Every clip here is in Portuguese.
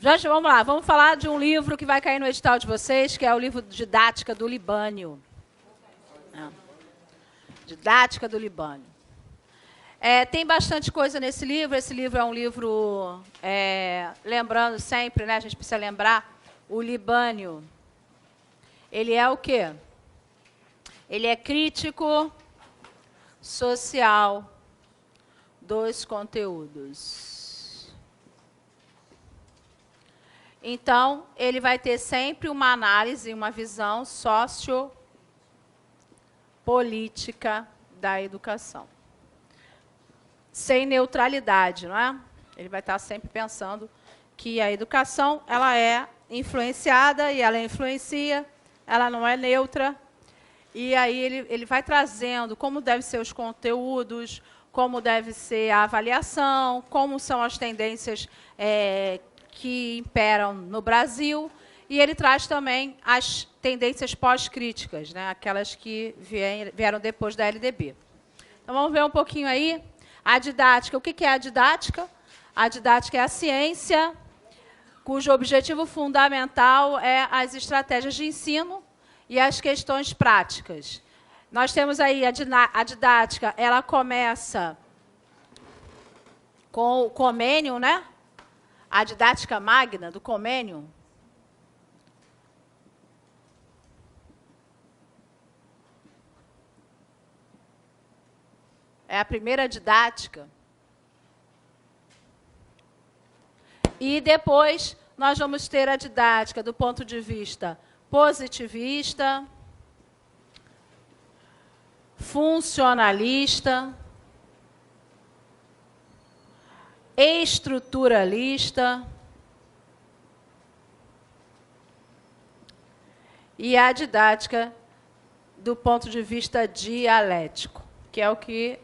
Gente, vamos lá, vamos falar de um livro que vai cair no edital de vocês, que é o livro Didática do Libânio. Didática do Libânio. Tem bastante coisa nesse livro. Esse livro é um livro, lembrando sempre, né, a gente precisa lembrar, o Libânio, ele é o quê? Ele é crítico social dos conteúdos. Então, ele vai ter sempre uma análise, uma visão sociopolítica da educação. Sem neutralidade, não é? Ele vai estar sempre pensando que a educação ela é influenciada e ela influencia, ela não é neutra. E aí ele vai trazendo como devem ser os conteúdos, como deve ser a avaliação, como são as tendências que imperam no Brasil. E ele traz também as tendências pós-críticas, né? Aquelas que vieram depois da LDB. Então, vamos ver um pouquinho aí. A didática. O que é a didática? A didática é a ciência cujo objetivo fundamental é as estratégias de ensino e as questões práticas. Nós temos aí a didática, ela começa com o Comênio, né? A didática magna do Comênio. É a primeira didática. E depois nós vamos ter a didática do ponto de vista positivista, funcionalista, estruturalista e a didática do ponto de vista dialético, que é o que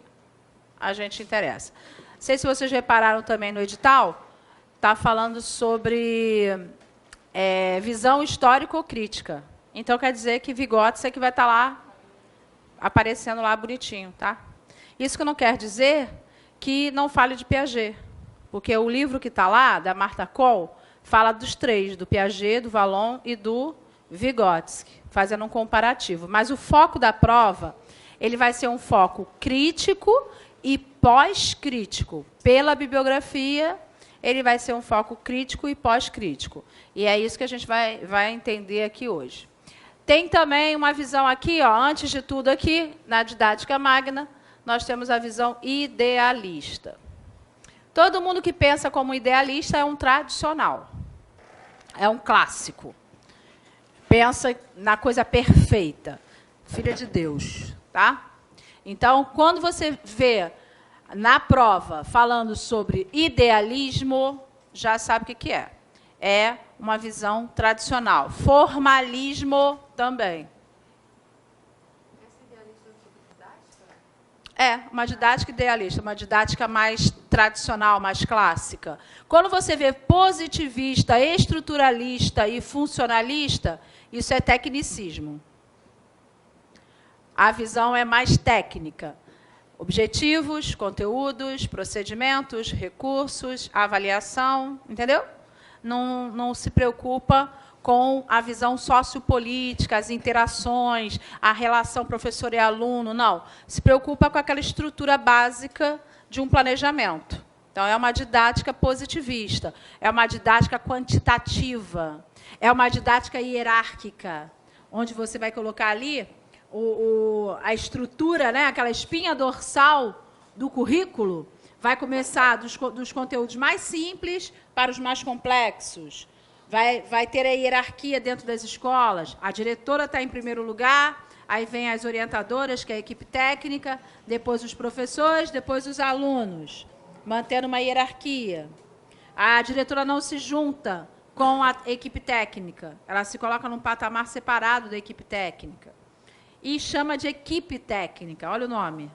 a gente interessa. Não sei se vocês repararam também no edital, está falando sobre visão histórico-crítica. Então, quer dizer que Vygotsky é que vai estar lá, aparecendo lá bonitinho. Tá? Isso que não quer dizer que não fale de Piaget, porque o livro que está lá, da Martha Kohl, fala dos três, do Piaget, do Vallon e do Vygotsky, fazendo um comparativo. Mas o foco da prova ele vai ser um foco crítico e pós-crítico. Pela bibliografia, ele vai ser um foco crítico e pós-crítico. E é isso que a gente vai entender aqui hoje. Tem também uma visão aqui, ó, antes de tudo aqui, na didática magna, nós temos a visão idealista. Todo mundo que pensa como idealista é um tradicional, é um clássico. Pensa na coisa perfeita, filha de Deus. Tá? Então, quando você vê na prova falando sobre idealismo, já sabe o que é. É uma visão tradicional. Formalismo também. Essa idealista é sobre didática? É, uma didática idealista, uma didática mais tradicional, mais clássica. Quando você vê positivista, estruturalista e funcionalista, isso é tecnicismo. A visão é mais técnica. Objetivos, conteúdos, procedimentos, recursos, avaliação, entendeu? Não se preocupa com a visão sociopolítica, as interações, a relação professor e aluno, não. Se preocupa com aquela estrutura básica de um planejamento. Então, é uma didática positivista, é uma didática quantitativa, é uma didática hierárquica, onde você vai colocar ali a estrutura, né, aquela espinha dorsal do currículo, vai começar dos conteúdos mais simples para os mais complexos. Vai ter a hierarquia dentro das escolas. A diretora está em primeiro lugar, aí vem as orientadoras, que é a equipe técnica, depois os professores, depois os alunos, mantendo uma hierarquia. A diretora não se junta com a equipe técnica, ela se coloca num patamar separado da equipe técnica. E chama de equipe técnica, olha o nome.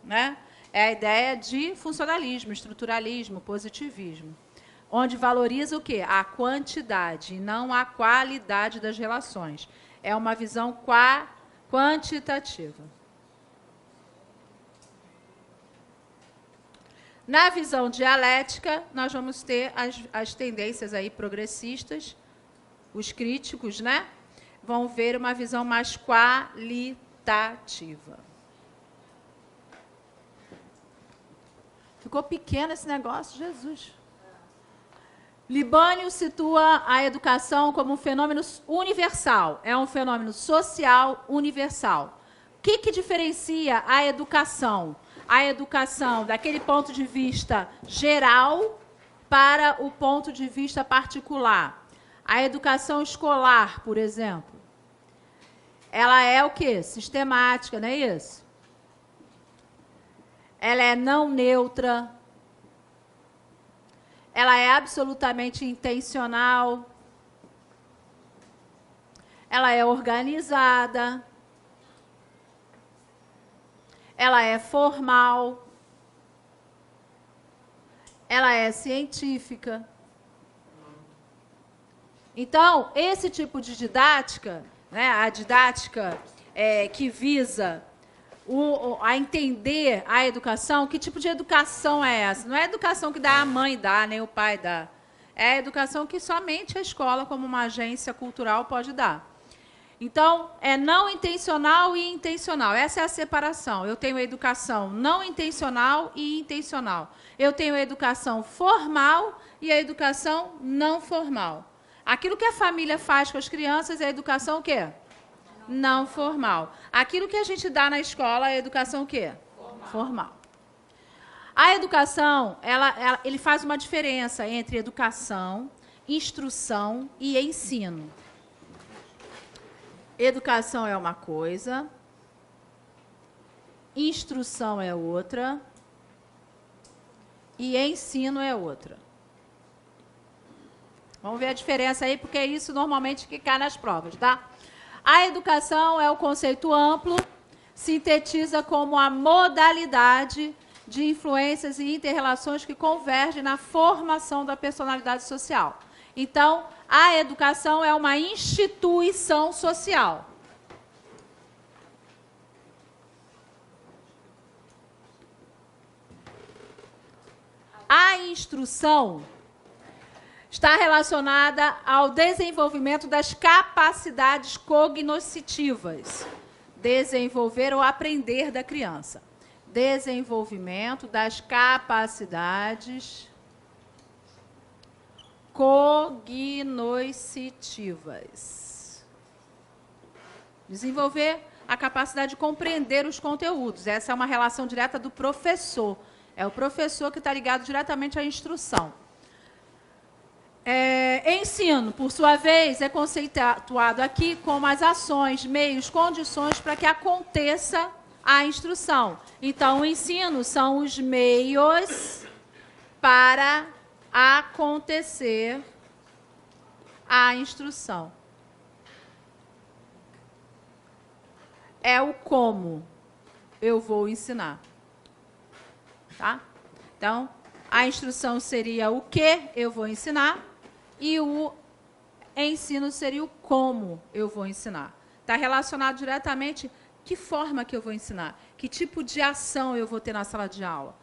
Né? É a ideia de funcionalismo, estruturalismo, positivismo, onde valoriza o quê? A quantidade, e não a qualidade das relações. É uma visão quantitativa. Na visão dialética, nós vamos ter as tendências aí progressistas, os críticos, né? Vão ver uma visão mais qualitativa. Ficou pequeno esse negócio, Jesus. Libânio situa a educação como um fenômeno universal. É um fenômeno social universal. O que diferencia a educação? A educação daquele ponto de vista geral para o ponto de vista particular. A educação escolar, por exemplo, ela é o quê? Sistemática, não é isso? Ela é não neutra. Ela é absolutamente intencional. Ela é organizada. Ela é formal. Ela é científica. Então, esse tipo de didática, né, a didática que visa a entender a educação, que tipo de educação é essa? Não é a educação que a mãe dá, nem o pai dá. É a educação que somente a escola, como uma agência cultural, pode dar. Então, é não intencional e intencional. Essa é a separação. Eu tenho educação não intencional e intencional. Eu tenho a educação formal e a educação não formal. Aquilo que a família faz com as crianças é a educação o quê? Não formal. Aquilo que a gente dá na escola é a educação o quê? Formal. A educação, ele faz uma diferença entre educação, instrução e ensino. Educação é uma coisa, instrução é outra e ensino é outra. Vamos ver a diferença aí, porque é isso normalmente que cai nas provas, tá? A educação é o conceito amplo, sintetiza como a modalidade de influências e inter-relações que convergem na formação da personalidade social. Então, a educação é uma instituição social. A instrução está relacionada ao desenvolvimento das capacidades cognitivas. Desenvolver ou aprender da criança. Desenvolvimento das capacidades cognitivas. Desenvolver a capacidade de compreender os conteúdos. Essa é uma relação direta do professor. É o professor que está ligado diretamente à instrução. Ensino, por sua vez, é conceituado aqui como as ações, meios, condições para que aconteça a instrução. Então, o ensino são os meios para acontecer a instrução. É o como eu vou ensinar. Tá? Então, a instrução seria o que eu vou ensinar e o ensino seria o como eu vou ensinar. Está relacionado diretamente que forma que eu vou ensinar, que tipo de ação eu vou ter na sala de aula.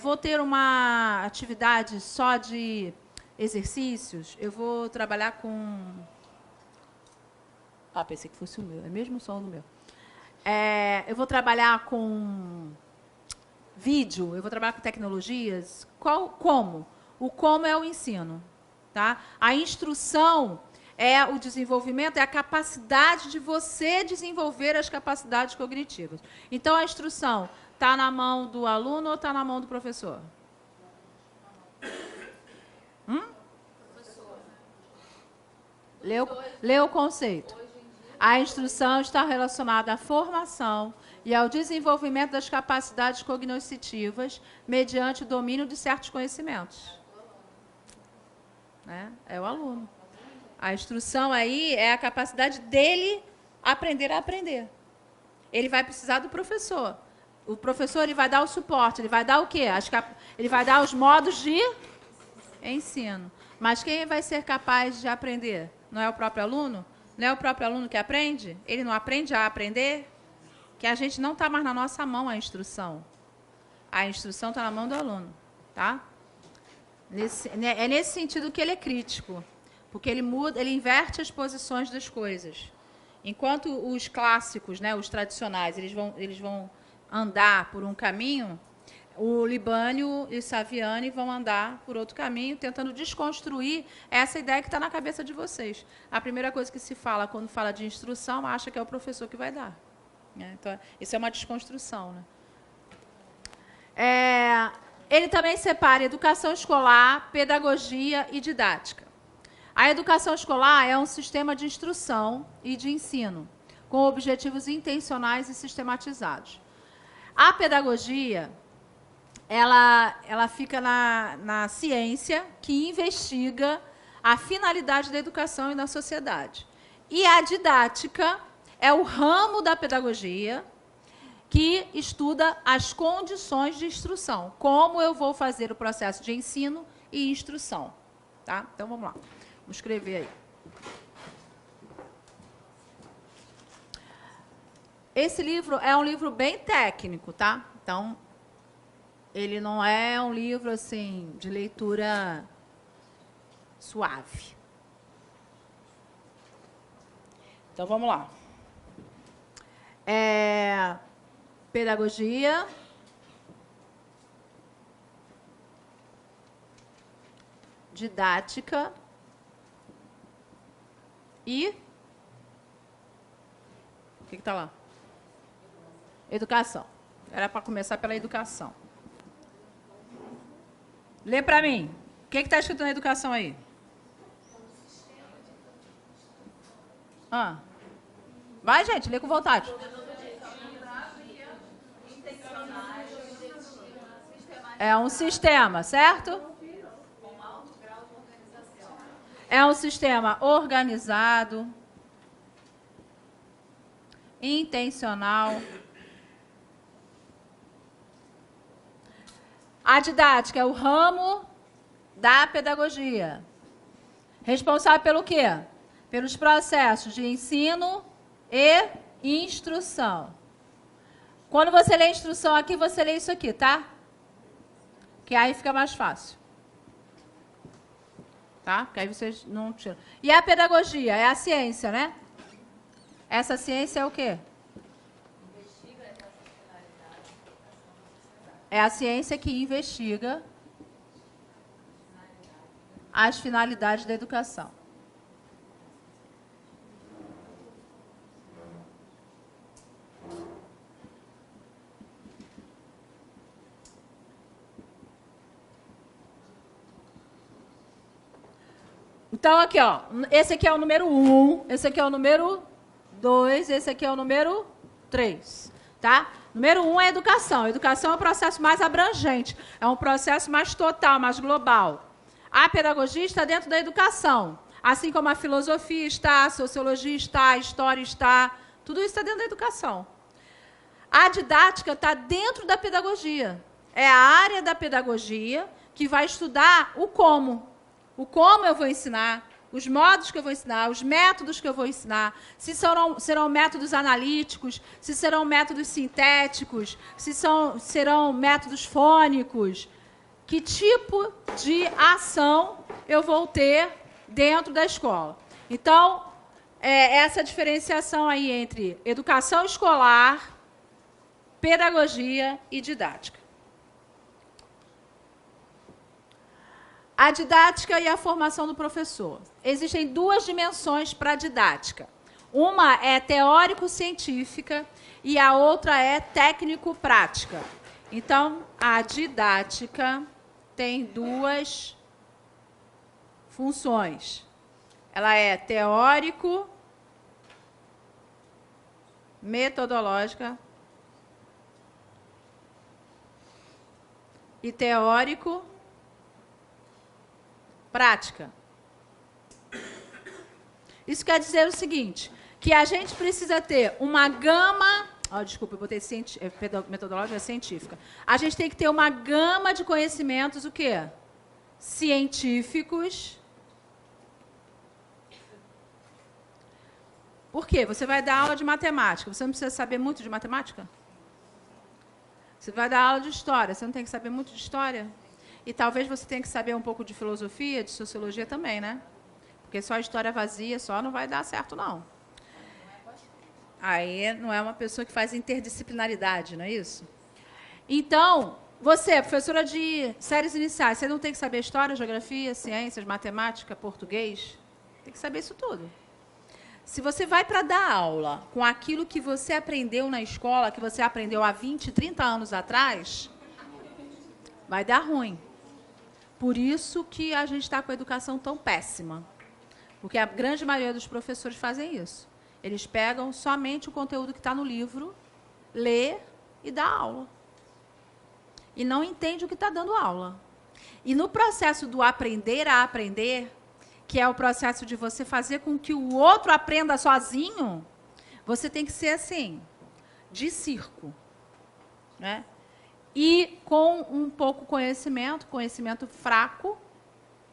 Vou ter uma atividade só de exercícios, eu vou trabalhar com... Ah, pensei que fosse o meu, é mesmo o som do meu. Eu vou trabalhar com vídeo, eu vou trabalhar com tecnologias. Como? O como é o ensino. Tá? A instrução é o desenvolvimento, é a capacidade de você desenvolver as capacidades cognitivas. Então, a instrução está na mão do aluno ou está na mão do professor? Lê o conceito. A instrução está relacionada à formação e ao desenvolvimento das capacidades cognitivas mediante o domínio de certos conhecimentos. É o aluno. A instrução aí é a capacidade dele aprender a aprender. Ele vai precisar do professor. O professor ele vai dar o suporte, ele vai dar o quê? Ele vai dar os modos de ensino. Mas quem vai ser capaz de aprender? Não é o próprio aluno? Não é o próprio aluno que aprende? Ele não aprende a aprender? Que a gente não está mais na nossa mão a instrução. A instrução está na mão do aluno, tá? É nesse sentido que ele é crítico, porque ele muda, ele inverte as posições das coisas. Enquanto os clássicos, né, os tradicionais, eles vão andar por um caminho, o Libânio e o Saviani vão andar por outro caminho, tentando desconstruir essa ideia que está na cabeça de vocês. A primeira coisa que se fala quando fala de instrução, acha que é o professor que vai dar. Então, isso é uma desconstrução. Né? Ele também separa educação escolar, pedagogia e didática. A educação escolar é um sistema de instrução e de ensino, com objetivos intencionais e sistematizados. A pedagogia, ela fica na ciência que investiga a finalidade da educação e da sociedade. E a didática é o ramo da pedagogia que estuda as condições de instrução, como eu vou fazer o processo de ensino e instrução. Tá? Então, vamos lá. Vamos escrever aí. Esse livro é um livro bem técnico, tá? Então, ele não é um livro assim de leitura suave. Então, vamos lá. Pedagogia, didática e o que está lá? Educação. Era para começar pela educação. Lê para mim. O que está escrito na educação aí? Vai, gente, lê com vontade. É um sistema, certo? É um sistema organizado, intencional. A didática é o ramo da pedagogia. Responsável pelo quê? Pelos processos de ensino e instrução. Quando você lê instrução aqui, você lê isso aqui, tá? Que aí fica mais fácil. Tá? Porque aí vocês não tiram. E a pedagogia é a ciência, né? Essa ciência é o quê? É a ciência que investiga as finalidades da educação. Então, aqui, ó, esse aqui é o número 1, esse aqui é o número 2, esse aqui é o número 3, tá? Número 1 é educação. A educação é um processo mais abrangente, é um processo mais total, mais global. A pedagogia está dentro da educação, assim como a filosofia está, a sociologia está, a história está, tudo isso está dentro da educação. A didática está dentro da pedagogia. É a área da pedagogia que vai estudar o como. O como eu vou ensinar, os modos que eu vou ensinar, os métodos que eu vou ensinar, se serão métodos analíticos, se serão métodos sintéticos, se serão métodos fônicos. Que tipo de ação eu vou ter dentro da escola? Então, essa diferenciação aí entre educação escolar, pedagogia e didática. A didática e a formação do professor. Existem duas dimensões para a didática. Uma é teórico-científica e a outra é técnico-prática. Então, a didática tem duas funções. Ela é teórico-metodológica e teórico-prática. Isso quer dizer o seguinte, que a gente precisa ter uma gama... desculpa, eu botei metodológica científica. A gente tem que ter uma gama de conhecimentos, o quê? Científicos. Por quê? Você vai dar aula de matemática. Você não precisa saber muito de matemática? Você vai dar aula de história, você não tem que saber muito de história? E talvez você tenha que saber um pouco de filosofia, de sociologia também, né? Porque só história vazia só não vai dar certo, não. Aí não é uma pessoa que faz interdisciplinaridade, não é isso? Então, você, professora de séries iniciais, você não tem que saber história, geografia, ciências, matemática, português? Tem que saber isso tudo. Se você vai para dar aula com aquilo que você aprendeu na escola, que você aprendeu há 20, 30 anos atrás, vai dar ruim. Por isso que a gente está com a educação tão péssima. Porque a grande maioria dos professores fazem isso. Eles pegam somente o conteúdo que está no livro, lê e dá aula. E não entende o que está dando aula. E no processo do aprender a aprender, que é o processo de você fazer com que o outro aprenda sozinho, você tem que ser assim, de circo, né? E com um pouco conhecimento fraco,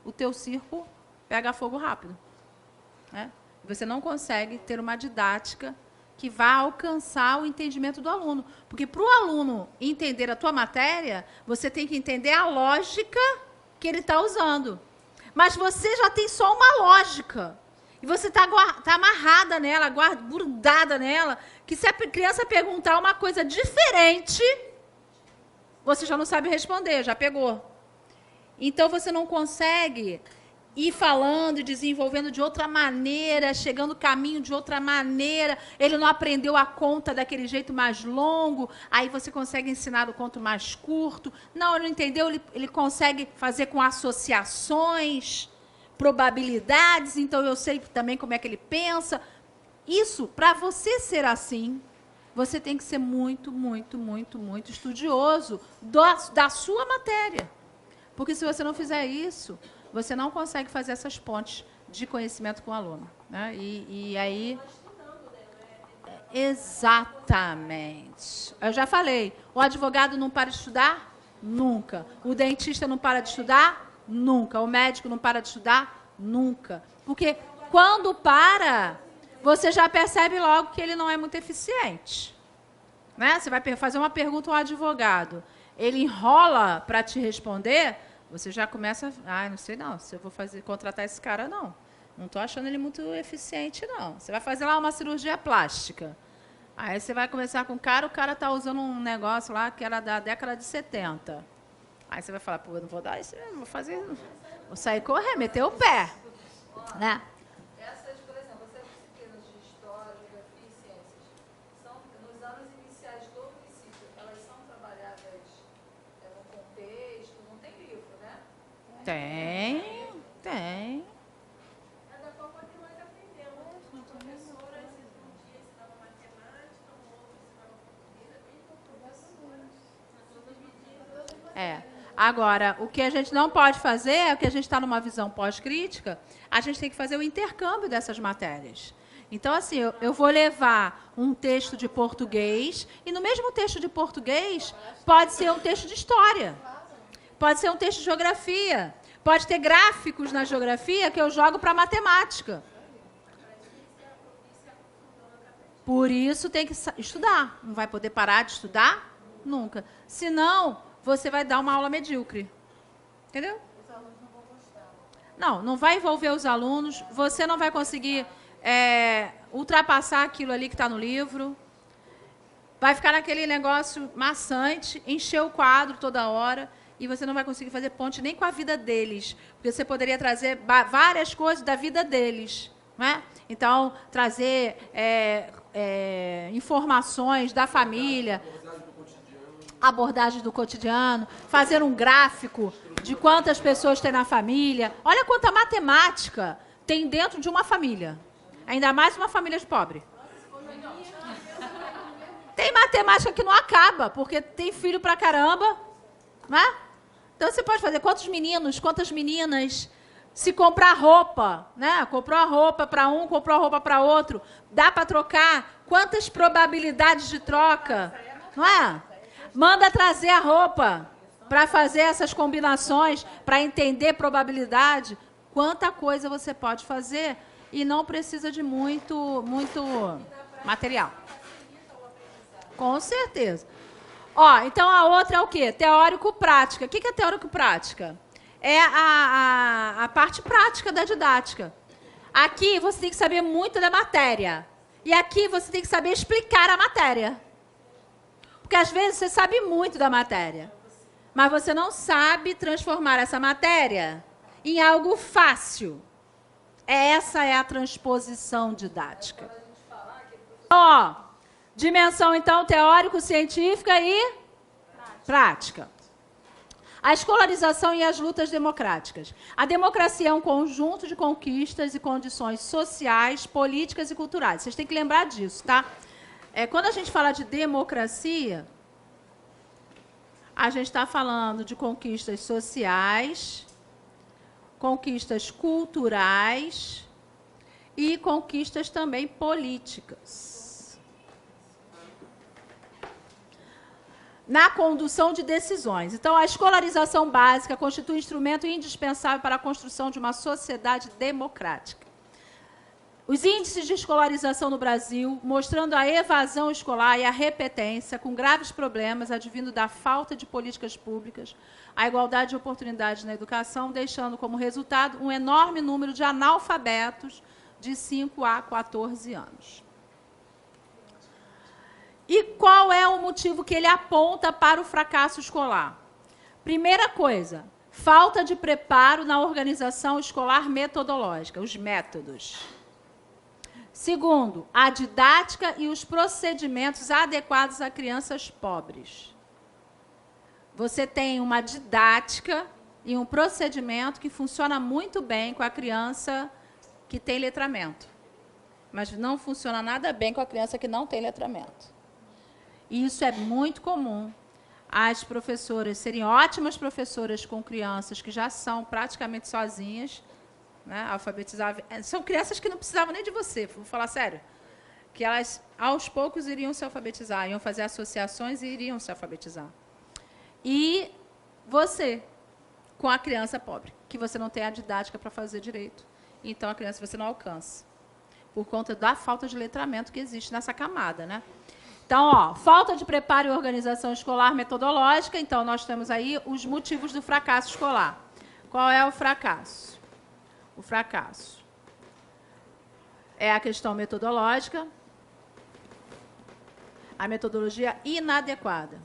o teu circo pega fogo rápido, né? Você não consegue ter uma didática que vá alcançar o entendimento do aluno. Porque para o aluno entender a tua matéria, você tem que entender a lógica que ele está usando. Mas você já tem só uma lógica. E você está amarrada nela, grudada nela, que se a criança perguntar uma coisa diferente, você já não sabe responder, já pegou. Então, você não consegue ir falando e desenvolvendo de outra maneira, chegando o caminho de outra maneira. Ele não aprendeu a conta daquele jeito mais longo, aí você consegue ensinar o conto mais curto. Não, ele não entendeu, ele consegue fazer com associações, probabilidades, então eu sei também como é que ele pensa. Isso, para você ser assim, você tem que ser muito, muito, muito, muito estudioso da sua matéria. Porque se você não fizer isso, você não consegue fazer essas pontes de conhecimento com o aluno, né? E aí... Exatamente. Eu já falei, o advogado não para de estudar? Nunca. O dentista não para de estudar? Nunca. O médico não para de estudar? Nunca. Porque quando para, você já percebe logo que ele não é muito eficiente, né? Você vai fazer uma pergunta ao advogado, ele enrola para te responder, você já começa, não sei não, se eu vou contratar esse cara, não. Não estou achando ele muito eficiente, não. Você vai fazer lá uma cirurgia plástica. Aí você vai conversar com o cara está usando um negócio lá que era da década de 70. Aí você vai falar, pô, eu não vou dar isso, não vou fazer, vou sair correr, meter o pé, né? Essas, por exemplo, essas disciplinas de história, geografia e ciências, são, nos anos iniciais do município, elas são trabalhadas no contexto, não tem livro, né? Tem. É da forma que nós aprendemos. Uma professora um dia ensinava matemática, um outro ensinava português, é bem É. Agora, o que a gente não pode fazer é que a gente está numa visão pós-crítica, a gente tem que fazer o intercâmbio dessas matérias. Então, assim, eu vou levar um texto de português, e no mesmo texto de português pode ser um texto de história, pode ser um texto de geografia, pode ter gráficos na geografia que eu jogo para matemática. Por isso tem que estudar. Não vai poder parar de estudar? Nunca. Senão, você vai dar uma aula medíocre. Entendeu? Os alunos não vão gostar. Não vai envolver os alunos, você não vai conseguir ultrapassar aquilo ali que está no livro. Vai ficar naquele negócio maçante, encher o quadro toda hora, e você não vai conseguir fazer ponte nem com a vida deles. Porque você poderia trazer várias coisas da vida deles, né? Então, trazer informações da família, abordagens do cotidiano, fazer um gráfico de quantas pessoas tem na família. Olha quanta matemática tem dentro de uma família. Ainda mais uma família de pobre. Tem matemática que não acaba, porque tem filho pra caramba, né? Então você pode fazer quantos meninos, quantas meninas, se comprar roupa, né? Comprou a roupa para um, comprou a roupa para outro, dá para trocar, quantas probabilidades de troca, não é? Manda trazer a roupa para fazer essas combinações, para entender probabilidade. Quanta coisa você pode fazer e não precisa de muito material. Com certeza. Ó, então a outra é o quê? Teórico-prática. O que é teórico-prática? É a parte prática da didática. Aqui você tem que saber muito da matéria. E aqui você tem que saber explicar a matéria. Porque às vezes você sabe muito da matéria, mas você não sabe transformar essa matéria em algo fácil. Essa é a transposição didática. Ó, dimensão, então, teórico-científica e prática. A escolarização e as lutas democráticas. A democracia é um conjunto de conquistas e condições sociais, políticas e culturais. Vocês têm que lembrar disso, tá? Quando a gente fala de democracia, a gente está falando de conquistas sociais, conquistas culturais e conquistas também políticas. Na condução de decisões. Então, a escolarização básica constitui um instrumento indispensável para a construção de uma sociedade democrática. Os índices de escolarização no Brasil, mostrando a evasão escolar e a repetência, com graves problemas advindo da falta de políticas públicas, a igualdade de oportunidades na educação, deixando como resultado um enorme número de analfabetos de 5 a 14 anos. E qual é o motivo que ele aponta para o fracasso escolar? Primeira coisa, falta de preparo na organização escolar metodológica, os métodos. Segundo, a didática e os procedimentos adequados a crianças pobres. Você tem uma didática e um procedimento que funciona muito bem com a criança que tem letramento, mas não funciona nada bem com a criança que não tem letramento. Isso é muito comum. As professoras serem ótimas professoras com crianças que já são praticamente sozinhas, né, alfabetizáveis. São crianças que não precisavam nem de você, vou falar sério. Que elas, aos poucos, iriam se alfabetizar, iam fazer associações e iriam se alfabetizar. E você, com a criança pobre, que você não tem a didática para fazer direito. Então, a criança você não alcança, por conta da falta de letramento que existe nessa camada, né? Então, ó, falta de preparo e organização escolar metodológica. Então, nós temos aí os motivos do fracasso escolar. Qual é o fracasso? O fracasso é a questão metodológica, a metodologia inadequada.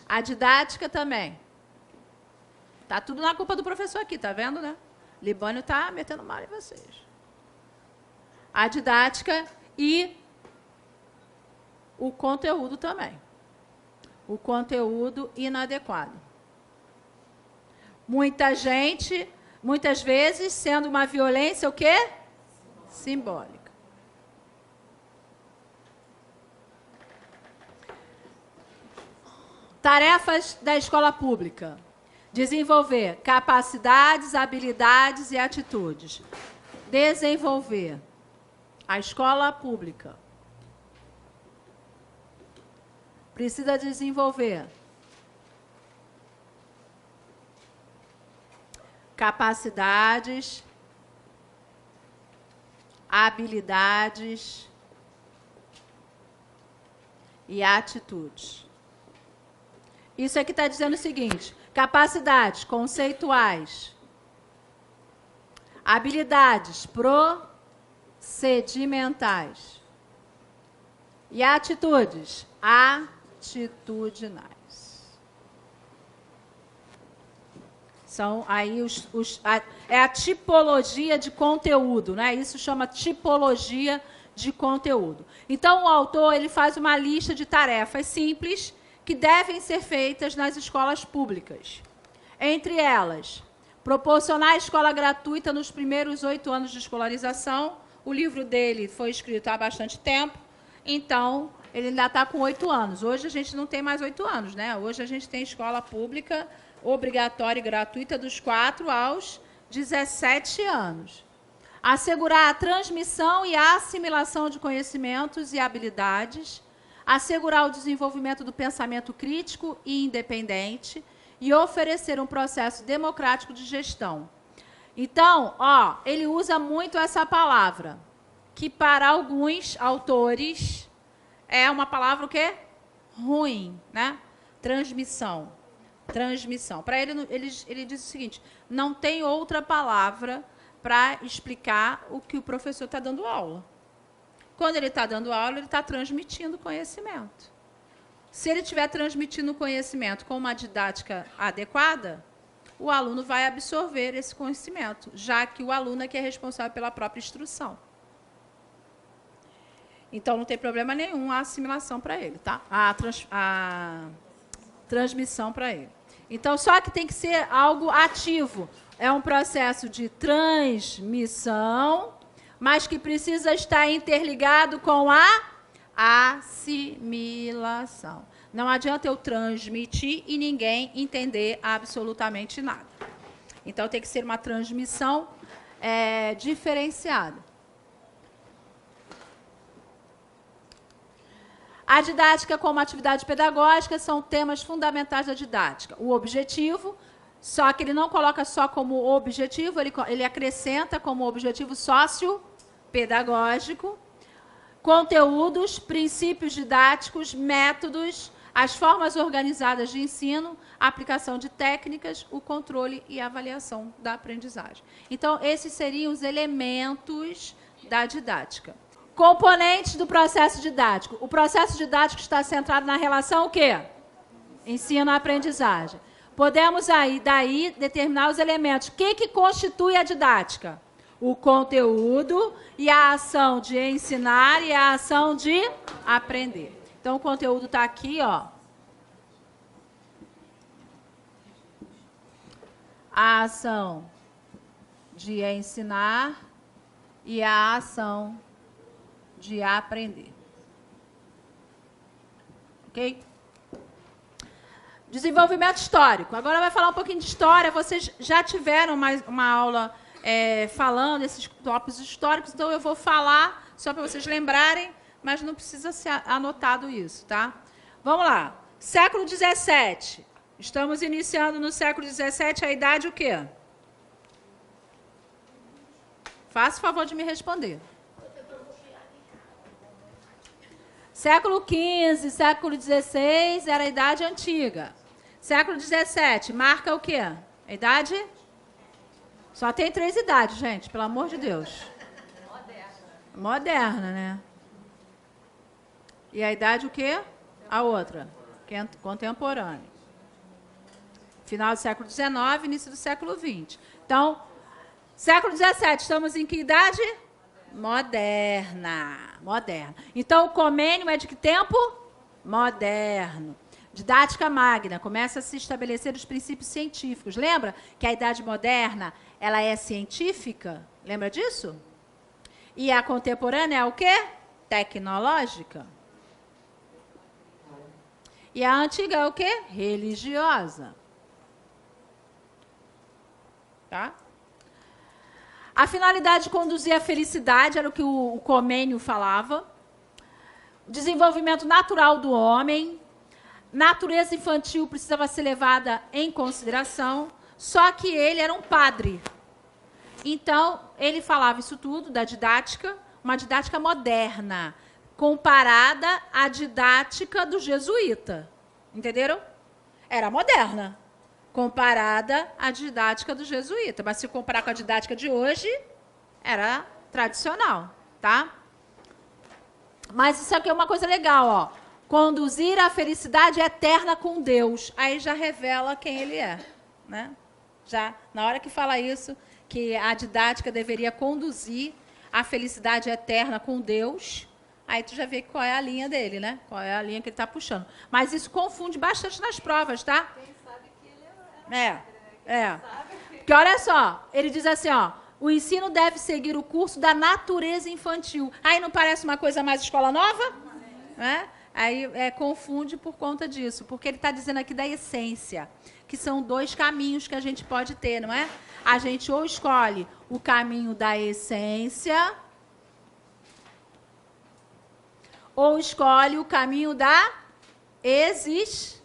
A didática também. Tá tudo na culpa do professor aqui, tá vendo, né? Libânio está metendo mal em vocês. A didática e o conteúdo também. O conteúdo inadequado. Muita gente, muitas vezes, sendo uma violência, o quê? Simbólica. Tarefas da escola pública. Desenvolver capacidades, habilidades e atitudes. Desenvolver a escola pública. Precisa desenvolver capacidades, habilidades e atitudes. Isso aqui está dizendo o seguinte: capacidades conceituais, habilidades procedimentais e atitudes atitudinais. São aí é a tipologia de conteúdo, né? Isso chama tipologia de conteúdo. Então, o autor ele faz uma lista de tarefas simples que devem ser feitas nas escolas públicas. Entre elas, proporcionar a escola gratuita nos primeiros 8 anos de escolarização. O livro dele foi escrito há bastante tempo, então ele ainda está com 8 anos. Hoje a gente não tem mais 8 anos, né? Hoje a gente tem escola pública obrigatória e gratuita dos 4 aos 17 anos. Assegurar a transmissão e a assimilação de conhecimentos e habilidades. Assegurar o desenvolvimento do pensamento crítico e independente. E oferecer um processo democrático de gestão. Então, ó, ele usa muito essa palavra, que para alguns autores é uma palavra o quê? Ruim, né? Transmissão. Transmissão. Para ele diz o seguinte, não tem outra palavra para explicar o que o professor está dando aula. Quando ele está dando aula, ele está transmitindo conhecimento. Se ele estiver transmitindo conhecimento com uma didática adequada, o aluno vai absorver esse conhecimento, já que o aluno é que é responsável pela própria instrução. Então, não tem problema nenhum a assimilação para ele, tá? A transmissão para ele. Então, só que tem que ser algo ativo. É um processo de transmissão, mas que precisa estar interligado com a assimilação. Não adianta eu transmitir e ninguém entender absolutamente nada. Então, tem que ser uma transmissão diferenciada. A didática como atividade pedagógica são temas fundamentais da didática. O objetivo, só que ele não coloca só como objetivo, ele acrescenta como objetivo sociopedagógico, conteúdos, princípios didáticos, métodos, as formas organizadas de ensino, a aplicação de técnicas, o controle e a avaliação da aprendizagem. Então, esses seriam os elementos da didática. Componentes do processo didático. O processo didático está centrado na relação o quê? Ensino-aprendizagem. Podemos aí, daí, determinar os elementos. O que constitui a didática? O conteúdo e a ação de ensinar e a ação de aprender. Então, o conteúdo está aqui, ó. A ação de ensinar e a ação de aprender. Ok? Desenvolvimento histórico. Agora vai falar um pouquinho de história. Vocês já tiveram uma aula falando desses tópicos históricos, então eu vou falar só para vocês lembrarem, mas não precisa ser anotado isso, tá? Vamos lá. Século XVII. Estamos iniciando no século XVII, a idade o quê? Faça o favor de me responder. Século XV, século XVI era a idade antiga. Século XVII marca o quê? A idade? Só tem 3 idades, gente, pelo amor de Deus. Moderna, né? E a idade o quê? A outra, contemporânea. Final do século XIX, início do século XX. Então, século XVII, estamos em que idade? Moderna. Moderna. Então, o comênio é de que tempo? Moderno. Didática magna. Começa a se estabelecer os princípios científicos. Lembra que a idade moderna ela é científica? Lembra disso? E a contemporânea é o quê? Tecnológica. E a antiga é o quê? Religiosa. Tá? A finalidade de conduzir a felicidade era o que o Comênio falava. Desenvolvimento natural do homem. Natureza infantil precisava ser levada em consideração. Só que ele era um padre. Então, ele falava isso tudo da didática, uma didática moderna, comparada à didática do jesuíta. Entenderam? Era moderna, comparada à didática do jesuíta. Mas se comparar com a didática de hoje, era tradicional, tá? Mas isso aqui é uma coisa legal, ó. Conduzir a felicidade eterna com Deus. Aí já revela quem ele é, né? Já, na hora que fala isso, que a didática deveria conduzir a felicidade eterna com Deus, aí tu já vê qual é a linha dele, né? Qual é a linha que ele está puxando. Mas isso confunde bastante nas provas, tá? Quem sabe que ele É. Porque olha só, ele diz assim, ó, o ensino deve seguir o curso da natureza infantil. Aí não parece uma coisa mais escola nova? Né? Aí confunde por conta disso, porque ele está dizendo aqui da essência, que são 2 caminhos que a gente pode ter, não é? A gente ou escolhe o caminho da essência, ou escolhe o caminho da existência.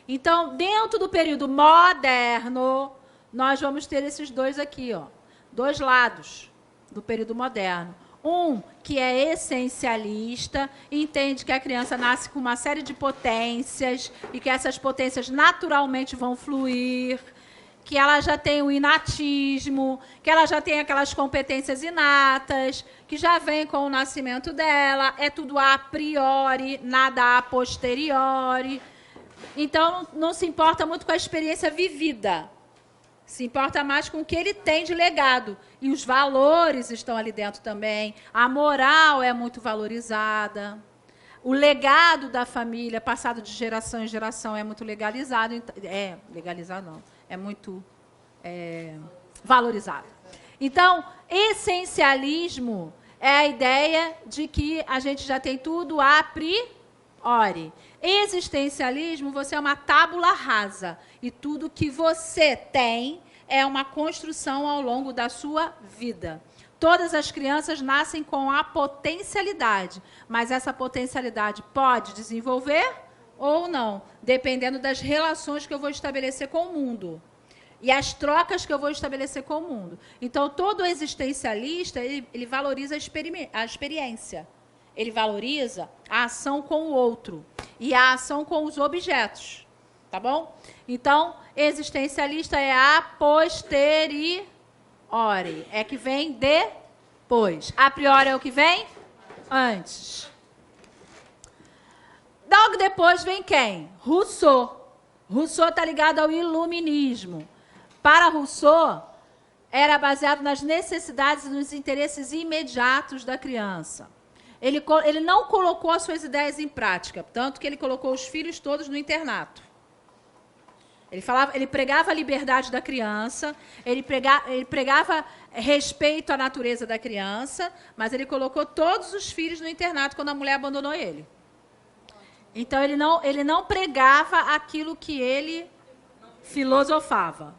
Então, dentro do período moderno, nós vamos ter esses 2 aqui, ó, 2 lados do período moderno. Um que é essencialista, entende que a criança nasce com uma série de potências e que essas potências naturalmente vão fluir, que ela já tem o inatismo, que ela já tem aquelas competências inatas, que já vem com o nascimento dela, é tudo a priori, nada a posteriori. Então, não se importa muito com a experiência vivida. Se importa mais com o que ele tem de legado. E os valores estão ali dentro também. A moral é muito valorizada. O legado da família, passado de geração em geração, é muito legalizado. Legalizado não. É muito valorizado. Então, essencialismo é a ideia de que a gente já tem tudo a priori. Existencialismo, você é uma tábula rasa. E tudo que você tem é uma construção ao longo da sua vida. Todas as crianças nascem com a potencialidade, mas essa potencialidade pode desenvolver ou não, dependendo das relações que eu vou estabelecer com o mundo e as trocas que eu vou estabelecer com o mundo. Então, todo existencialista, ele valoriza a experiência. Ele valoriza a ação com o outro e a ação com os objetos. Tá bom? Então, existencialista é a posteriori. É que vem depois. A priori é o que vem antes. Logo depois vem quem? Rousseau. Rousseau está ligado ao iluminismo. Para Rousseau, era baseado nas necessidades e nos interesses imediatos da criança. Ele não colocou as suas ideias em prática, tanto que ele colocou os filhos todos no internato. Ele pregava a liberdade da criança, ele pregava respeito à natureza da criança, mas ele colocou todos os filhos no internato quando a mulher abandonou ele. Então, ele não pregava aquilo que ele filosofava.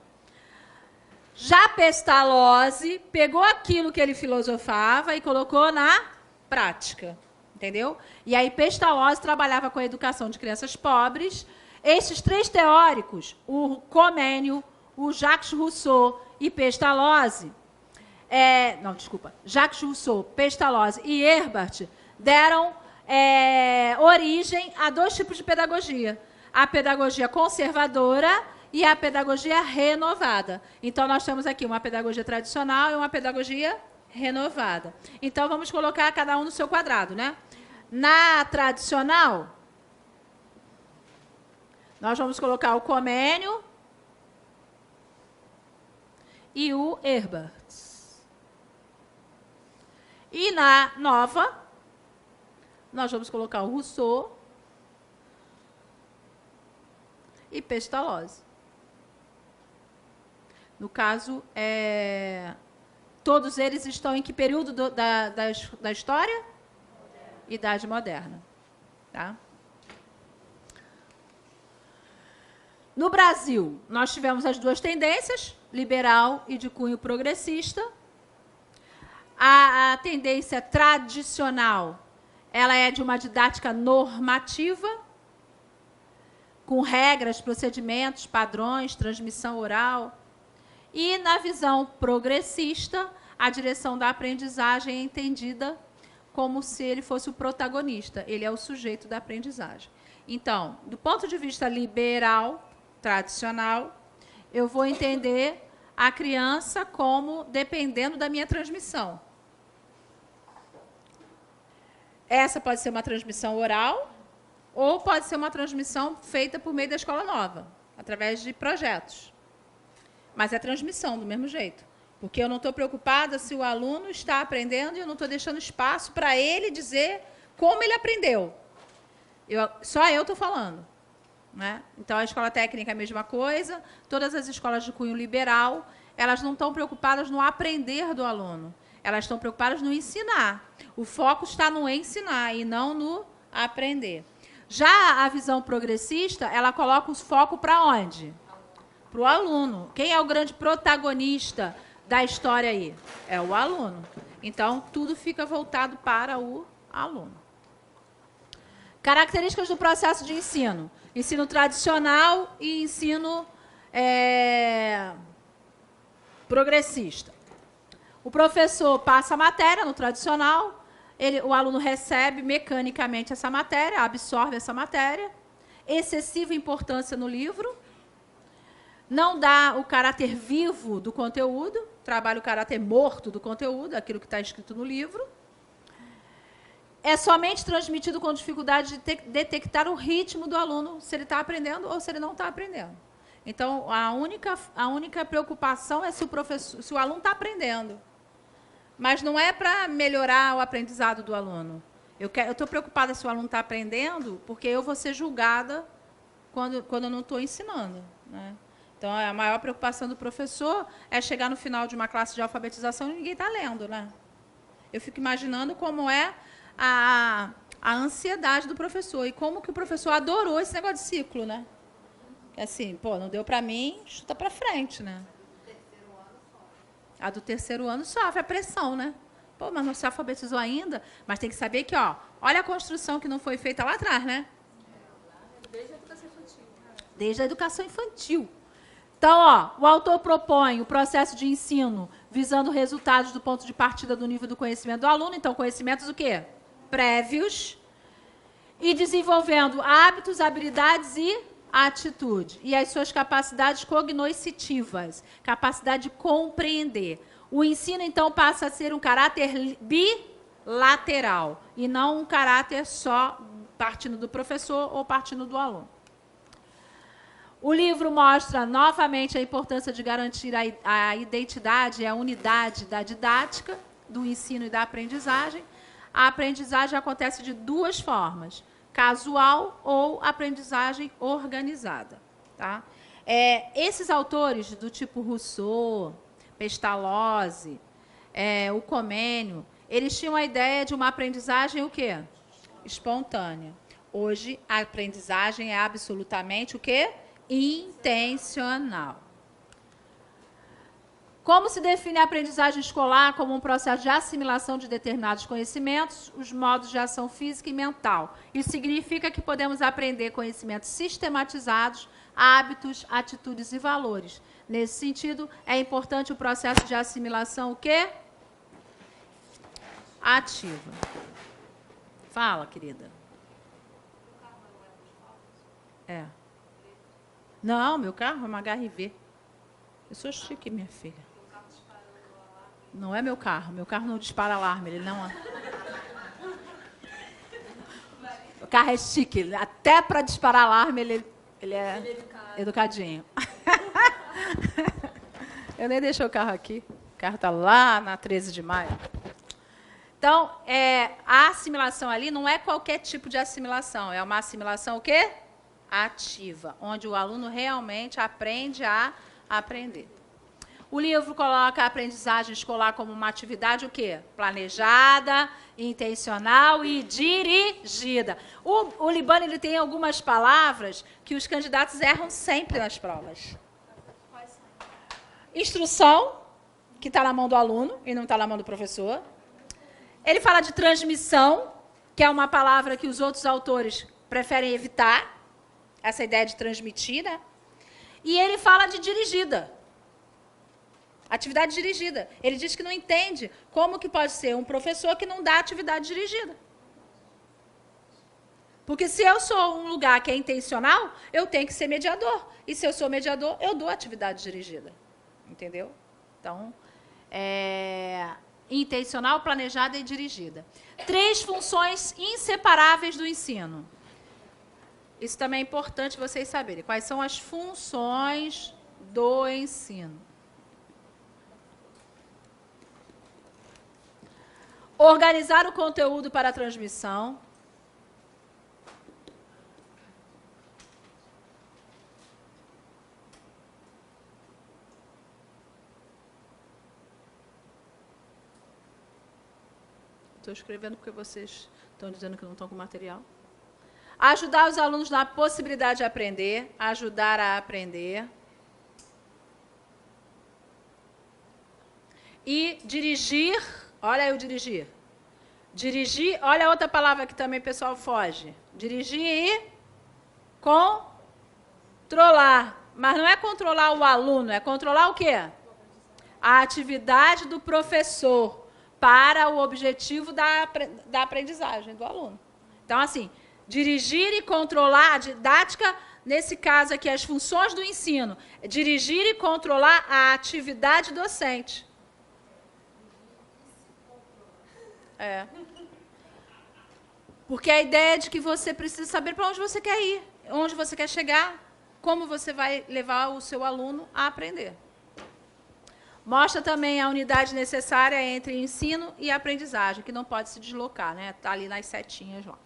Já Pestalozzi pegou aquilo que ele filosofava e colocou na prática, entendeu? E aí Pestalozzi trabalhava com a educação de crianças pobres. Esses três teóricos, o Comênio, o Jacques Rousseau e Pestalozzi, Jacques Rousseau, Pestalozzi e Herbart deram origem a dois tipos de pedagogia. A pedagogia conservadora e a pedagogia renovada. Então, nós temos aqui uma pedagogia tradicional e uma pedagogia renovada. Então, vamos colocar cada um no seu quadrado, né? Na tradicional, nós vamos colocar o Comênio e o Herbart. E na nova, nós vamos colocar o Rousseau e Pestalozzi. No caso, todos eles estão em que período da história? Idade moderna. Tá? No Brasil, nós tivemos as duas tendências, liberal e de cunho progressista. A tendência tradicional, ela é de uma didática normativa, com regras, procedimentos, padrões, transmissão oral. E, na visão progressista, a direção da aprendizagem é entendida como se ele fosse o protagonista. Ele é o sujeito da aprendizagem. Então, do ponto de vista liberal, tradicional, eu vou entender a criança como dependendo da minha transmissão. Essa pode ser uma transmissão oral ou pode ser uma transmissão feita por meio da escola nova, através de projetos. Mas é transmissão, do mesmo jeito. Porque eu não estou preocupada se o aluno está aprendendo e eu não estou deixando espaço para ele dizer como ele aprendeu. Só eu estou falando. Né? Então, a escola técnica é a mesma coisa. Todas as escolas de cunho liberal, elas não estão preocupadas no aprender do aluno. Elas estão preocupadas no ensinar. O foco está no ensinar e não no aprender. Já a visão progressista, ela coloca o foco para onde? Para o aluno. Quem é o grande protagonista da história aí? É o aluno. Então, tudo fica voltado para o aluno. Características do processo de ensino. Ensino tradicional e ensino progressista. O professor passa a matéria no tradicional, o aluno recebe mecanicamente essa matéria, absorve essa matéria, excessiva importância no livro, não dá o caráter vivo do conteúdo, trabalha o caráter morto do conteúdo, aquilo que está escrito no livro. É somente transmitido com dificuldade de detectar o ritmo do aluno, se ele está aprendendo ou se ele não está aprendendo. Então, a única preocupação é se o aluno está aprendendo. Mas não é para melhorar o aprendizado do aluno. Eu estou preocupada se o aluno está aprendendo, porque eu vou ser julgada quando eu não estou ensinando, né? Então, a maior preocupação do professor é chegar no final de uma classe de alfabetização e ninguém está lendo, né? Eu fico imaginando como é a ansiedade do professor e como que o professor adorou esse negócio de ciclo, né? Assim, pô, não deu para mim, chuta para frente, né? A do terceiro ano sofre a pressão, né? Pô, mas não se alfabetizou ainda? Mas tem que saber que, ó, olha a construção que não foi feita lá atrás, né? Desde a educação infantil. Desde a educação infantil. Então, ó, o autor propõe o processo de ensino visando resultados do ponto de partida do nível do conhecimento do aluno. Então, conhecimentos o quê? Prévios. E desenvolvendo hábitos, habilidades e atitude. E as suas capacidades cognoscitivas. Capacidade de compreender. O ensino, então, passa a ser um caráter bilateral. E não um caráter só partindo do professor ou partindo do aluno. O livro mostra novamente a importância de garantir a identidade e a unidade da didática, do ensino e da aprendizagem. A aprendizagem acontece de duas formas, casual ou aprendizagem organizada. Tá? Esses autores do tipo Rousseau, Pestalozzi, o Comênio, eles tinham a ideia de uma aprendizagem o quê? Espontânea. Hoje, a aprendizagem é absolutamente o quê? Intencional. Como se define a aprendizagem escolar? Como um processo de assimilação de determinados conhecimentos, os modos de ação física e mental. Isso significa que podemos aprender conhecimentos sistematizados, hábitos, atitudes e valores. Nesse sentido, é importante o processo de assimilação o quê? Ativa. Fala, querida. Não, meu carro é uma HRV. Eu sou chique, minha filha. Não é meu carro não dispara alarme, ele não. O carro é chique, até para disparar alarme ele é educadinho. Eu nem deixei o carro aqui. O carro está lá na 13 de maio. Então, a assimilação ali não é qualquer tipo de assimilação, é uma assimilação o quê? Ativa, onde o aluno realmente aprende a aprender. O livro coloca a aprendizagem escolar como uma atividade o quê? Planejada, intencional e dirigida. O Libano ele tem algumas palavras que os candidatos erram sempre nas provas. Instrução, que está na mão do aluno e não está na mão do professor. Ele fala de transmissão, que é uma palavra que os outros autores preferem evitar, essa ideia de transmitir, né? E ele fala de dirigida. Atividade dirigida. Ele diz que não entende como que pode ser um professor que não dá atividade dirigida. Porque se eu sou um lugar que é intencional, eu tenho que ser mediador. E se eu sou mediador, eu dou atividade dirigida. Entendeu? Então, intencional, planejada e dirigida. 3 funções inseparáveis do ensino. Isso também é importante vocês saberem. Quais são as funções do ensino? Organizar o conteúdo para a transmissão. Estou escrevendo porque vocês estão dizendo que não estão com material. Ajudar os alunos na possibilidade de aprender, ajudar a aprender. E dirigir, olha aí o dirigir. Dirigir, olha a outra palavra que também o pessoal foge. Dirigir e controlar. Mas não é controlar o aluno, é controlar o quê? a atividade do professor para o objetivo da aprendizagem do aluno. Então, assim, dirigir e controlar a didática, nesse caso aqui, as funções do ensino, dirigir e controlar a atividade docente. Porque a ideia é de que você precisa saber para onde você quer ir, onde você quer chegar, como você vai levar o seu aluno a aprender. Mostra também a unidade necessária entre ensino e aprendizagem, que não pode se deslocar, né? Está ali nas setinhas lá.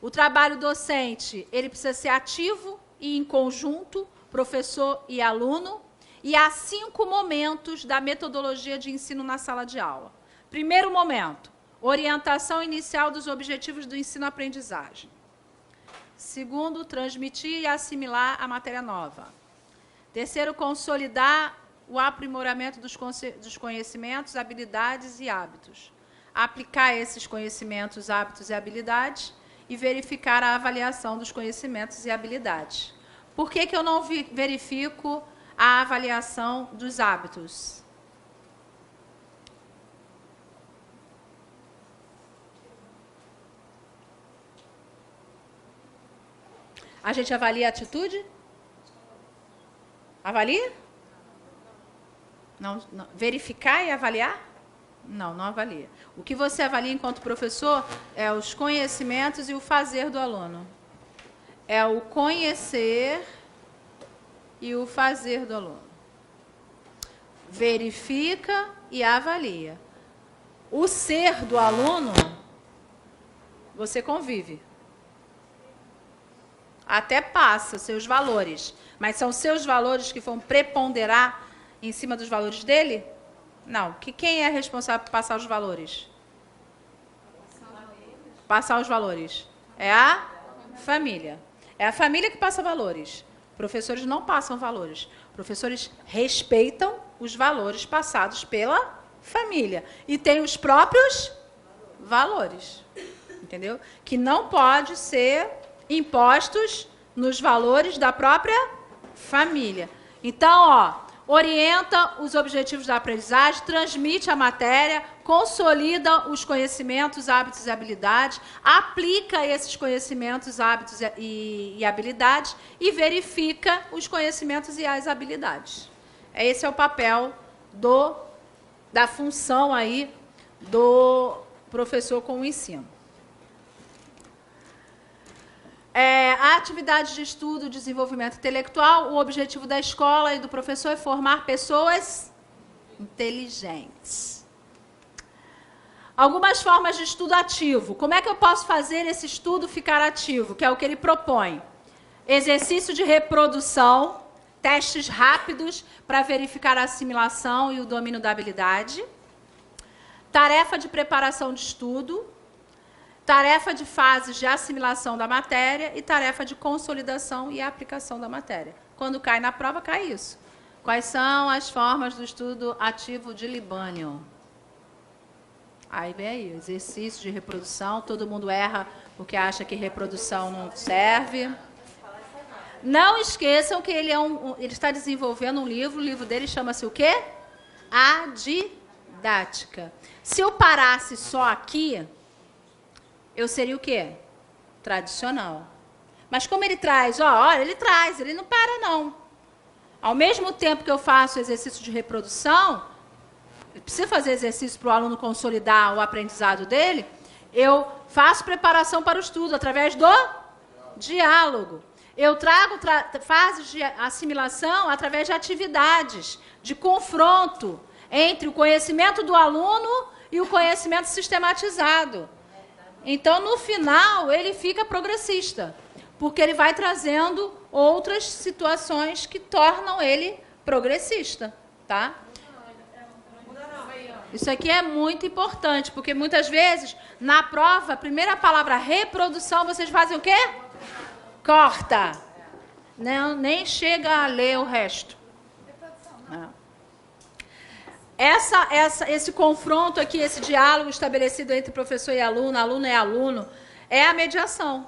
O trabalho docente, ele precisa ser ativo e em conjunto, professor e aluno, e há 5 momentos da metodologia de ensino na sala de aula. Primeiro momento, orientação inicial dos objetivos do ensino-aprendizagem. Segundo, transmitir e assimilar a matéria nova. Terceiro, consolidar o aprimoramento dos conhecimentos, habilidades e hábitos. Aplicar esses conhecimentos, hábitos e habilidades e verificar a avaliação dos conhecimentos e habilidades. Por que eu não verifico a avaliação dos hábitos? A gente avalia a atitude? Avalia? Não, verificar e avaliar? Não, não avalia. O que você avalia enquanto professor é os conhecimentos e o fazer do aluno. É o conhecer e o fazer do aluno. Verifica e avalia. O ser do aluno, você convive. Até passa seus valores. Mas são seus valores que vão preponderar em cima dos valores dele? Não. Quem é responsável por passar os valores? Passar os valores. É a família. É a família que passa valores. Professores não passam valores. Professores respeitam os valores passados pela família. E têm os próprios valores. Entendeu? Que não pode ser impostos nos valores da própria família. Então, ó, orienta os objetivos da aprendizagem, transmite a matéria, consolida os conhecimentos, hábitos e habilidades, aplica esses conhecimentos, hábitos e habilidades e verifica os conhecimentos e as habilidades. Esse é o papel da função aí do professor com o ensino. A atividade de estudo e desenvolvimento intelectual, o objetivo da escola e do professor é formar pessoas inteligentes. Algumas formas de estudo ativo. Como é que eu posso fazer esse estudo ficar ativo? Que é o que ele propõe. Exercício de reprodução, testes rápidos para verificar a assimilação e o domínio da habilidade. Tarefa de preparação de estudo. Tarefa de fases de assimilação da matéria e tarefa de consolidação e aplicação da matéria. Quando cai na prova, cai isso. Quais são as formas do estudo ativo de Libânio? Aí vem aí, exercício de reprodução, todo mundo erra porque acha que reprodução não serve. Não esqueçam que ele está desenvolvendo um livro, o livro dele chama-se o quê? A Didática. Se eu parasse só aqui, eu seria o quê? Tradicional. Mas como ele traz? Olha, ele não para, não. Ao mesmo tempo que eu faço exercício de reprodução, eu preciso fazer exercício para o aluno consolidar o aprendizado dele, eu faço preparação para o estudo através do diálogo. Eu trago fases de assimilação através de atividades, de confronto entre o conhecimento do aluno e o conhecimento sistematizado. Então, no final, ele fica progressista, porque ele vai trazendo outras situações que tornam ele progressista, tá? Isso aqui é muito importante, porque muitas vezes, na prova, a primeira palavra reprodução, vocês fazem o quê? Corta. Não, nem chega a ler o resto. Não. Esse confronto aqui, esse diálogo estabelecido entre professor e aluno é aluno, é a mediação,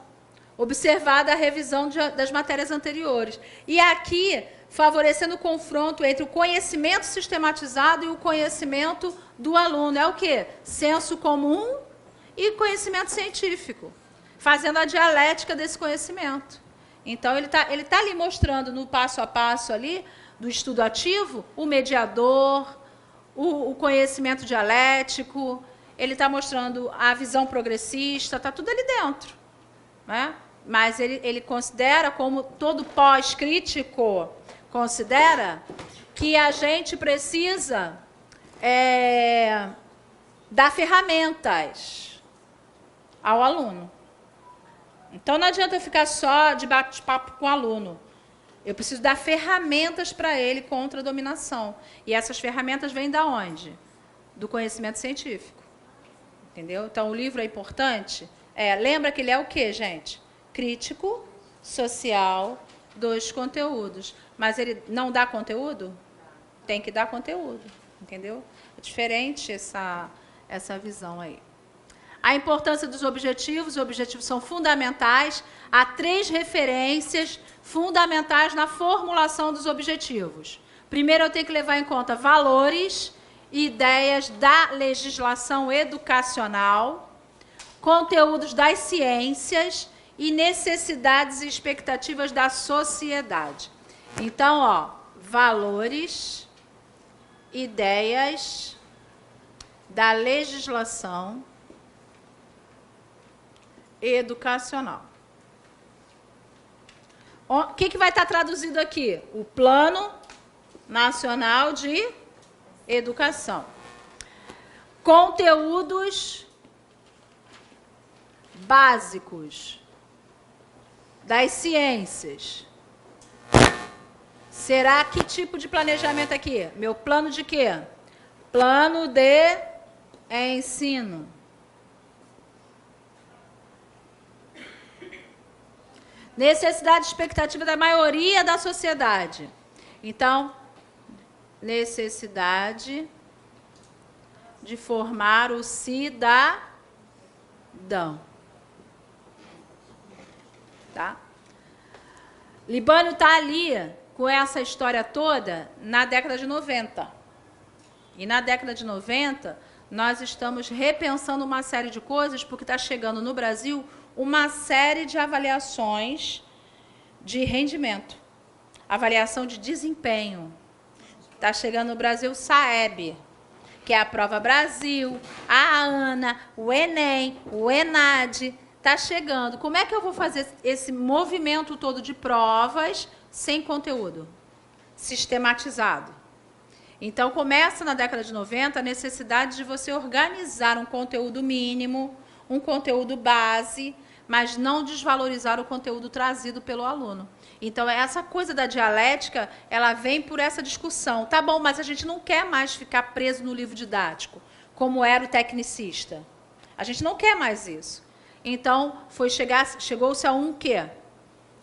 observada a revisão das matérias anteriores. E aqui favorecendo o confronto entre o conhecimento sistematizado e o conhecimento do aluno. É o quê? Senso comum e conhecimento científico, fazendo a dialética desse conhecimento. Então, ele tá ali mostrando no passo a passo ali, do estudo ativo, o mediador, o conhecimento dialético, ele está mostrando a visão progressista, está tudo ali dentro. Né? Mas ele considera, como todo pós-crítico considera, que a gente precisa dar ferramentas ao aluno. Então, não adianta eu ficar só de bate-papo com o aluno. Eu preciso dar ferramentas para ele contra a dominação. E essas ferramentas vêm da onde? Do conhecimento científico. Entendeu? Então, o livro é importante. Lembra que ele é o quê, gente? Crítico, social, dos conteúdos. Mas ele não dá conteúdo? Tem que dar conteúdo. Entendeu? É diferente essa visão aí. A importância dos objetivos. Os objetivos são fundamentais. Há 3 referências fundamentais na formulação dos objetivos. Primeiro, eu tenho que levar em conta valores e ideias da legislação educacional, conteúdos das ciências e necessidades e expectativas da sociedade. Então, valores, ideias da legislação educacional. O que vai estar traduzido aqui? O Plano Nacional de Educação. Conteúdos básicos das ciências. Será que tipo de planejamento aqui? Meu plano de quê? Plano de ensino. Necessidade e expectativa da maioria da sociedade. Então, necessidade de formar o cidadão. Tá? Libânio está ali com essa história toda na década de 90. E na década de 90, nós estamos repensando uma série de coisas, porque está chegando no Brasil uma série de avaliações de rendimento, avaliação de desempenho. Está chegando no Brasil o SAEB, que é a Prova Brasil, a ANA, o Enem, o ENAD. Está chegando. Como é que eu vou fazer esse movimento todo de provas sem conteúdo sistematizado? Então, começa na década de 90 a necessidade de você organizar um conteúdo mínimo, um conteúdo base, mas não desvalorizar o conteúdo trazido pelo aluno. Então, essa coisa da dialética, ela vem por essa discussão. Tá bom, mas a gente não quer mais ficar preso no livro didático, como era o tecnicista. A gente não quer mais isso. Então, chegou-se a um quê?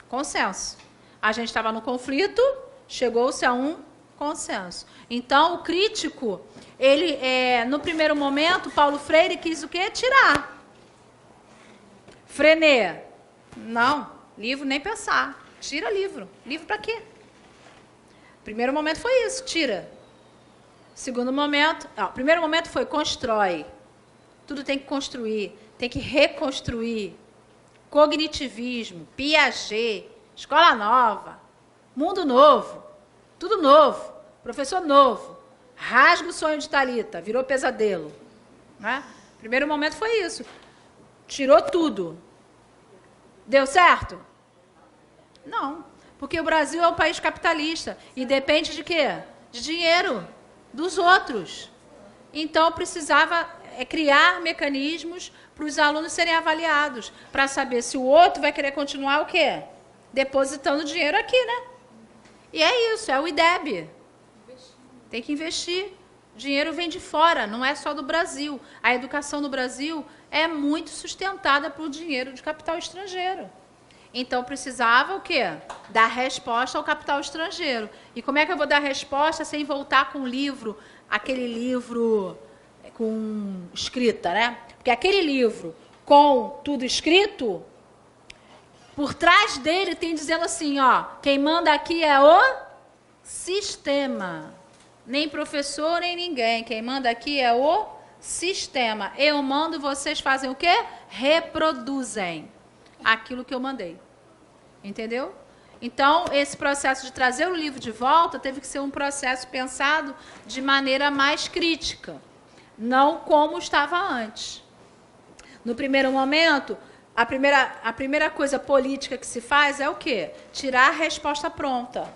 Consenso. A gente estava no conflito, chegou-se a um consenso. Então, o crítico, ele, no primeiro momento, Paulo Freire quis o quê? Tirar. Frenet, não, livro nem pensar. Tira livro. Livro para quê? Primeiro momento foi isso, tira. Segundo momento, primeiro momento foi constrói. Tudo tem que construir, tem que reconstruir. Cognitivismo, Piaget, escola nova, mundo novo, tudo novo, professor novo. Rasga o sonho de Thalita, virou pesadelo. Né? Primeiro momento foi isso. Tirou tudo. Deu certo? Não. Porque o Brasil é um país capitalista. E depende de quê? De dinheiro. Dos outros. Então, precisava criar mecanismos para os alunos serem avaliados. Para saber se o outro vai querer continuar o quê? Depositando dinheiro aqui, né? E é isso, é o IDEB. Tem que investir. Dinheiro vem de fora, não é só do Brasil. A educação no Brasil é muito sustentada por dinheiro de capital estrangeiro. Então, precisava o quê? Dar resposta ao capital estrangeiro. E como é que eu vou dar resposta sem voltar com o livro, aquele livro com escrita, né? Porque aquele livro com tudo escrito, por trás dele tem dizendo assim, ó, quem manda aqui é o sistema. Nem professor, nem ninguém. Quem manda aqui é o sistema. Eu mando, vocês fazem o quê? Reproduzem aquilo que eu mandei. Entendeu? Então, esse processo de trazer o livro de volta teve que ser um processo pensado de maneira mais crítica, não como estava antes. No primeiro momento, a primeira coisa política que se faz é o quê? Tirar a resposta pronta.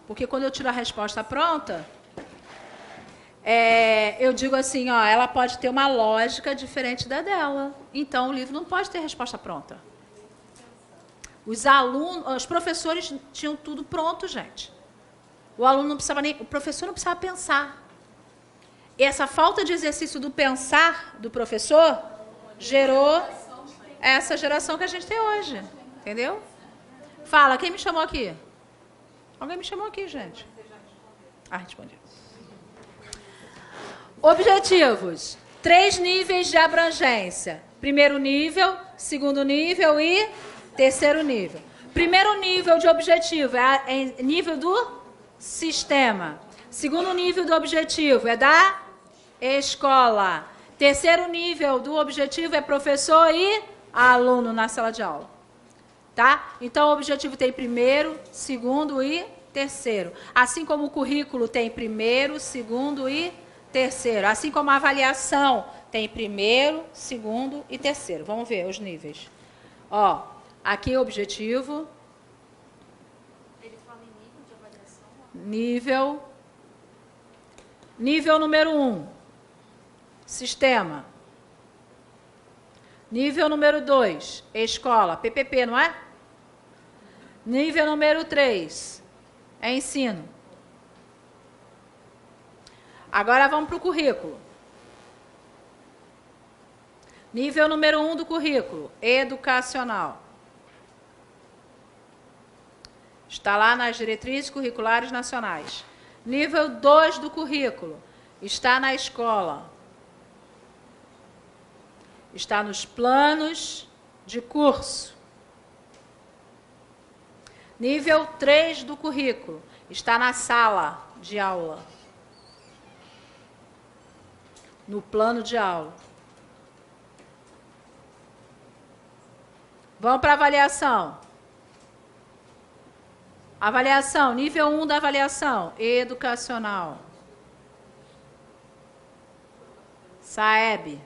Porque quando eu tiro a resposta pronta, eu digo assim, ó, ela pode ter uma lógica diferente da dela. Então, o livro não pode ter resposta pronta. Os professores tinham tudo pronto, gente. O aluno não precisava nem, o professor não precisava pensar. E essa falta de exercício do pensar do professor gerou essa geração que a gente tem hoje. Entendeu? Fala, quem me chamou aqui? Alguém me chamou aqui, gente? Respondi. Objetivos. 3 níveis de abrangência. Primeiro nível, segundo nível e terceiro nível. Primeiro nível de objetivo é nível do sistema. Segundo nível do objetivo é da escola. Terceiro nível do objetivo é professor e aluno na sala de aula. Tá? Então, o objetivo tem primeiro, segundo e terceiro. Assim como o currículo tem primeiro, segundo e terceiro. Assim como a avaliação tem primeiro, segundo e terceiro. Vamos ver os níveis. Ó, aqui é o objetivo. Ele fala em nível de avaliação? Nível número 1, sistema. Nível número 2, escola, PPP, não é? Nível número 3, é ensino. Agora vamos para o currículo. Nível número 1 do currículo, educacional. Está lá nas diretrizes curriculares nacionais. Nível 2 do currículo, está na escola. Está nos planos de curso. Nível 3 do currículo, está na sala de aula. No plano de aula. Vamos para a avaliação. Avaliação, nível 1 da avaliação, educacional. SAEB.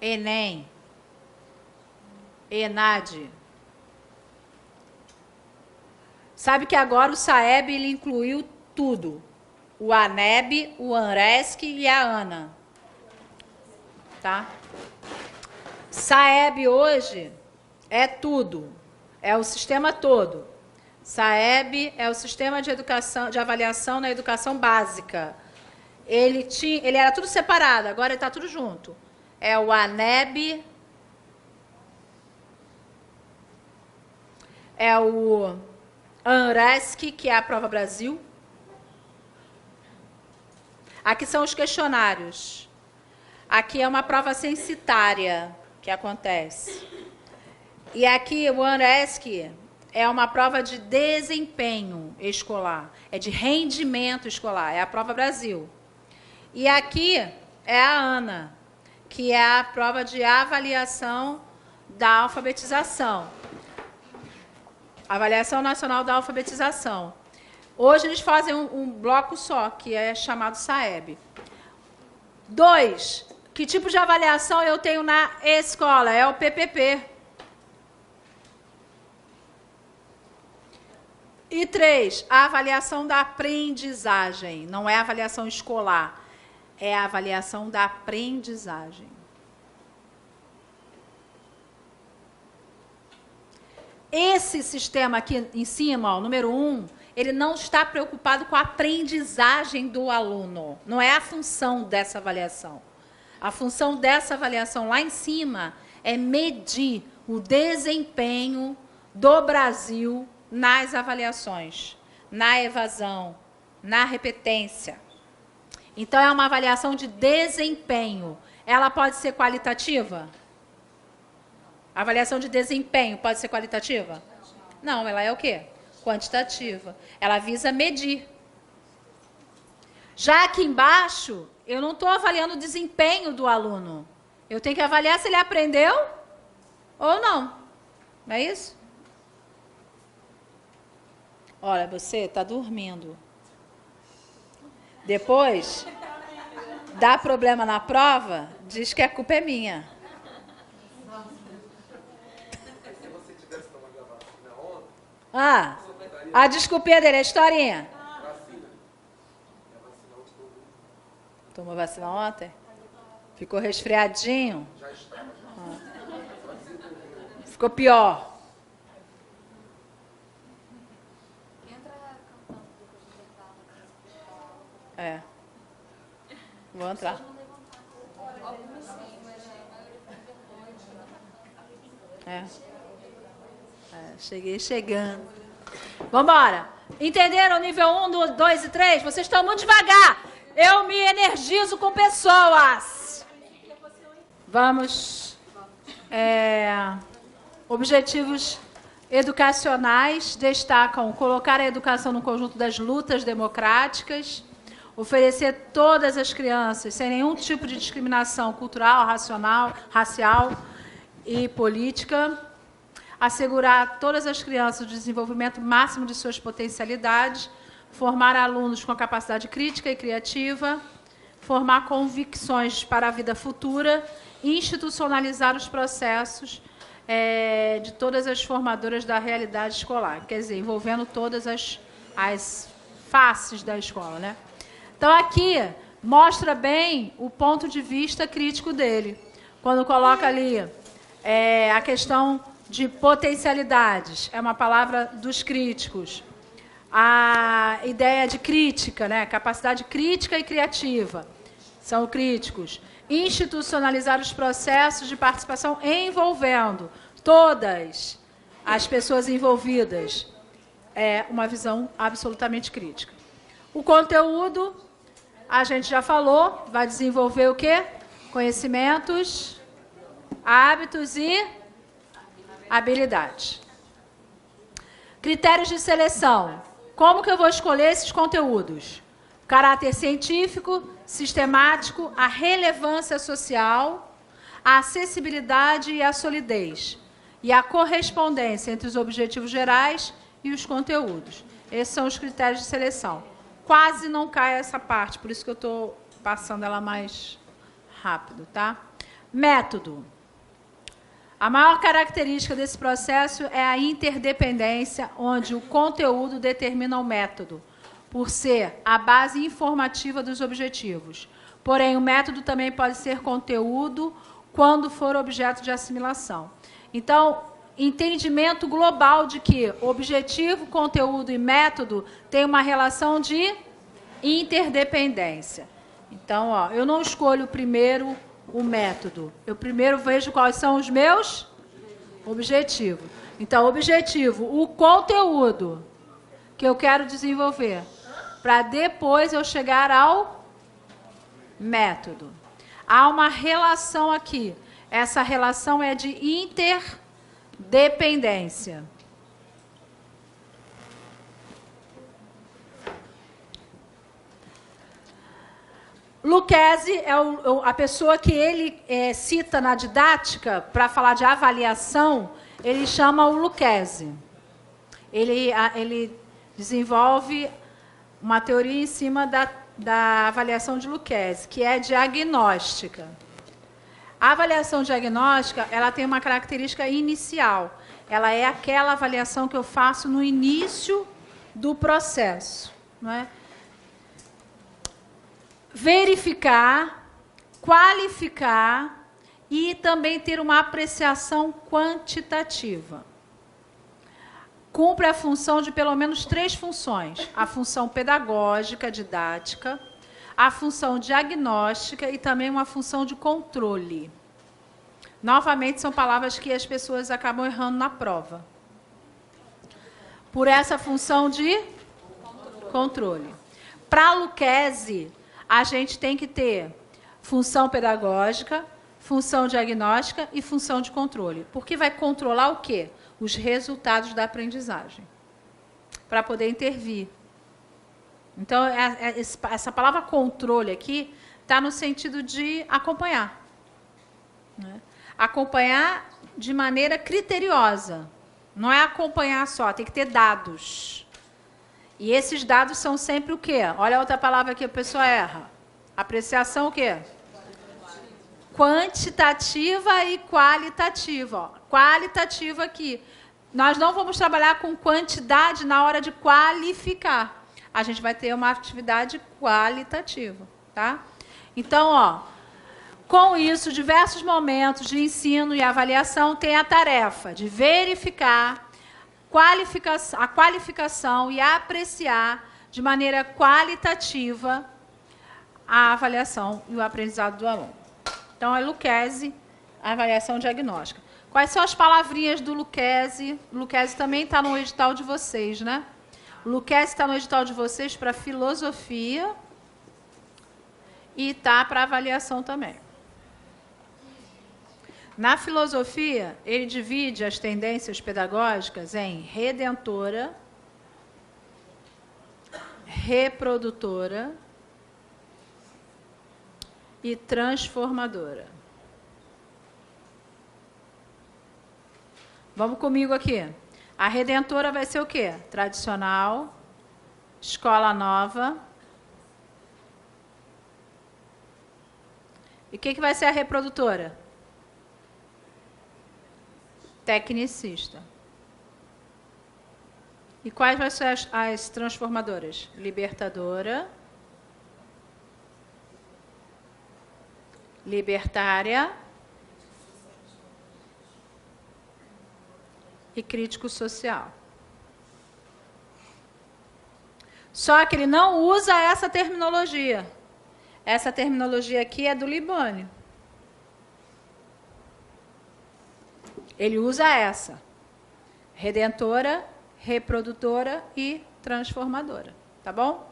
ENEM. ENAD. Sabe que agora o SAEB ele incluiu tudo. O ANEB, o ANRESC e a ANA. Tá? SAEB hoje é tudo. É o sistema todo. SAEB é o sistema de educação, de avaliação na educação básica. Ele era tudo separado, agora está tudo junto. É o ANEB, é o ANRESC, que é a Prova Brasil. Aqui são os questionários. Aqui é uma prova censitária que acontece. E aqui o ANRESC é uma prova de desempenho escolar, é de rendimento escolar, é a Prova Brasil. E aqui é a ANA, que é a prova de avaliação da alfabetização. Avaliação Nacional da Alfabetização. Hoje eles fazem um bloco só, que é chamado SAEB. 2. Que tipo de avaliação eu tenho na escola? É o PPP. E 3. A avaliação da aprendizagem. Não é a avaliação escolar, é a avaliação da aprendizagem. Esse sistema aqui em cima, ó, número 1, ele não está preocupado com a aprendizagem do aluno. Não é a função dessa avaliação. A função dessa avaliação lá em cima é medir o desempenho do Brasil nas avaliações, na evasão, na repetência. Então, é uma avaliação de desempenho. Ela pode ser qualitativa? A avaliação de desempenho pode ser qualitativa? Não, ela é o quê? quantitativa. Ela visa medir. Já aqui embaixo, eu não estou avaliando o desempenho do aluno. Eu tenho que avaliar se ele aprendeu ou não. Não é isso? Olha, você está dormindo. Depois, dá problema na prova, diz que a culpa é minha. Se você tivesse tomado a vacina ontem... Ah, a desculpinha dele, a historinha. Vacina. A vacina ontem todo mundo Tomou vacina ontem? Ficou resfriadinho? já estava. Ficou pior. Entra cantando depois de entrar na casa. É. Vou entrar. Alguns sim, mas a maioria tem vergonha. Cheguei chegando. Vamos embora. Entenderam o nível 1, 2 e 3? Vocês estão muito devagar. Eu me energizo com pessoas. Vamos. Objetivos educacionais destacam colocar a educação no conjunto das lutas democráticas, oferecer todas as crianças, sem nenhum tipo de discriminação cultural, racial e política, assegurar a todas as crianças o desenvolvimento máximo de suas potencialidades, formar alunos com capacidade crítica e criativa, formar convicções para a vida futura, institucionalizar os processos de todas as formadoras da realidade escolar, quer dizer, envolvendo todas as faces da escola, né? Então, aqui mostra bem o ponto de vista crítico dele, quando coloca ali a questão de potencialidades, é uma palavra dos críticos, a ideia de crítica, né? Capacidade crítica e criativa, são críticos. Institucionalizar os processos de participação envolvendo todas as pessoas envolvidas. É uma visão absolutamente crítica. O conteúdo, a gente já falou, vai desenvolver o quê? Conhecimentos, hábitos e habilidades. Critérios de seleção. Como que eu vou escolher esses conteúdos? Caráter científico, sistemático, a relevância social, a acessibilidade e a solidez. E a correspondência entre os objetivos gerais e os conteúdos. Esses são os critérios de seleção. Quase não cai essa parte, por isso que eu estou passando ela mais rápido, tá? Método. A maior característica desse processo é a interdependência, onde o conteúdo determina o método, por ser a base informativa dos objetivos. Porém, o método também pode ser conteúdo quando for objeto de assimilação. Então, entendimento global de que objetivo, conteúdo e método têm uma relação de interdependência. Então, ó, eu não escolho primeiro o método. Eu primeiro vejo quais são os meus objetivos. Então, objetivo, o conteúdo que eu quero desenvolver, para depois eu chegar ao método. Há uma relação aqui. Essa relação é de interdependência. Lucchesi é a pessoa que ele cita na didática para falar de avaliação, ele chama o Lucchesi. Ele desenvolve uma teoria em cima da avaliação de Lucchesi, que é diagnóstica. A avaliação diagnóstica, ela tem uma característica inicial. Ela é aquela avaliação que eu faço no início do processo, não é? Verificar, qualificar e também ter uma apreciação quantitativa. Cumpre a função de pelo menos 3 funções. A função pedagógica, didática, a função diagnóstica e também uma função de controle. Novamente, são palavras que as pessoas acabam errando na prova. Por essa função de controle. Para Lucchesi, a gente tem que ter função pedagógica, função diagnóstica e função de controle. Porque vai controlar o quê? Os resultados da aprendizagem. para poder intervir. Então, essa palavra controle aqui está no sentido de acompanhar. Né? Acompanhar de maneira criteriosa. Não é acompanhar só, tem que ter dados. E esses dados são sempre o quê? Olha a outra palavra que a pessoa erra. Apreciação o quê? Quantitativa e qualitativa. Ó. Qualitativa aqui. Nós não vamos trabalhar com quantidade na hora de qualificar. A gente vai ter uma atividade qualitativa. Tá? Então, ó, com isso, diversos momentos de ensino e avaliação têm a tarefa de verificar a qualificação e apreciar de maneira qualitativa a avaliação e o aprendizado do aluno. Então, é Lucchese, a avaliação diagnóstica. Quais são as palavrinhas do Lucchese? O Lucchese também está no edital de vocês, né? O Lucchese está no edital de vocês para filosofia e está para avaliação também. Na filosofia, ele divide as tendências pedagógicas em redentora, reprodutora e transformadora. Vamos comigo aqui. A redentora vai ser o quê? Tradicional, escola nova. E o que vai ser a reprodutora? Tecnicista. E quais vão ser as transformadoras? Libertadora, libertária e crítico social. Só que ele não usa essa terminologia. Essa terminologia aqui é do Libânio. Ele usa essa. Redentora, reprodutora e transformadora. Tá bom?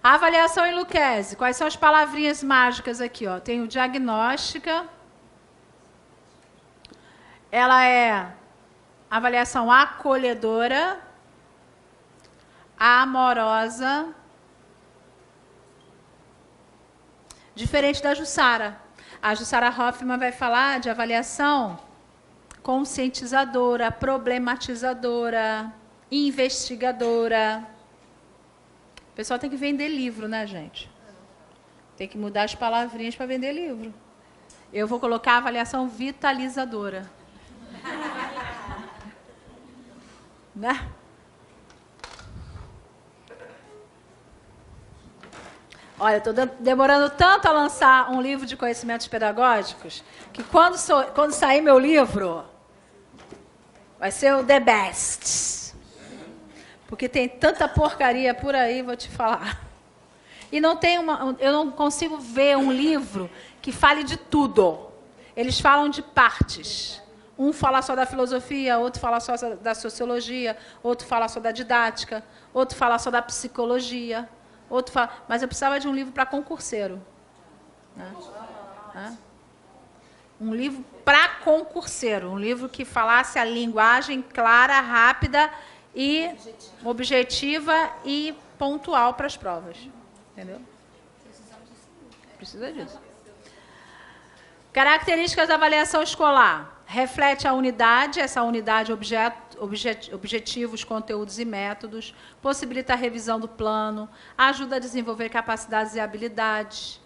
A avaliação em Lucchese. Quais são as palavrinhas mágicas aqui? Ó? Tem o diagnóstica. Ela é avaliação acolhedora, amorosa, diferente da Jussara. A Jussara Hoffmann vai falar de avaliação conscientizadora, problematizadora, investigadora. O pessoal tem que vender livro, né, gente? Tem que mudar as palavrinhas para vender livro. Eu vou colocar a avaliação vitalizadora. Né? Olha, estou demorando tanto a lançar um livro de conhecimentos pedagógicos que quando sair meu livro, vai ser o The Best. Porque tem tanta porcaria por aí, vou te falar. E eu não consigo ver um livro que fale de tudo. Eles falam de partes. Um fala só da filosofia, outro fala só da sociologia, outro fala só da didática, outro fala só da psicologia. Mas eu precisava de um livro para concurseiro. Né? Um livro para concurseiro. Um livro que falasse a linguagem clara, rápida e objetiva e pontual para as provas. Entendeu? Precisa disso. Características da avaliação escolar. Reflete a unidade, essa unidade objetivos, conteúdos e métodos, possibilita a revisão do plano, ajuda a desenvolver capacidades e habilidades,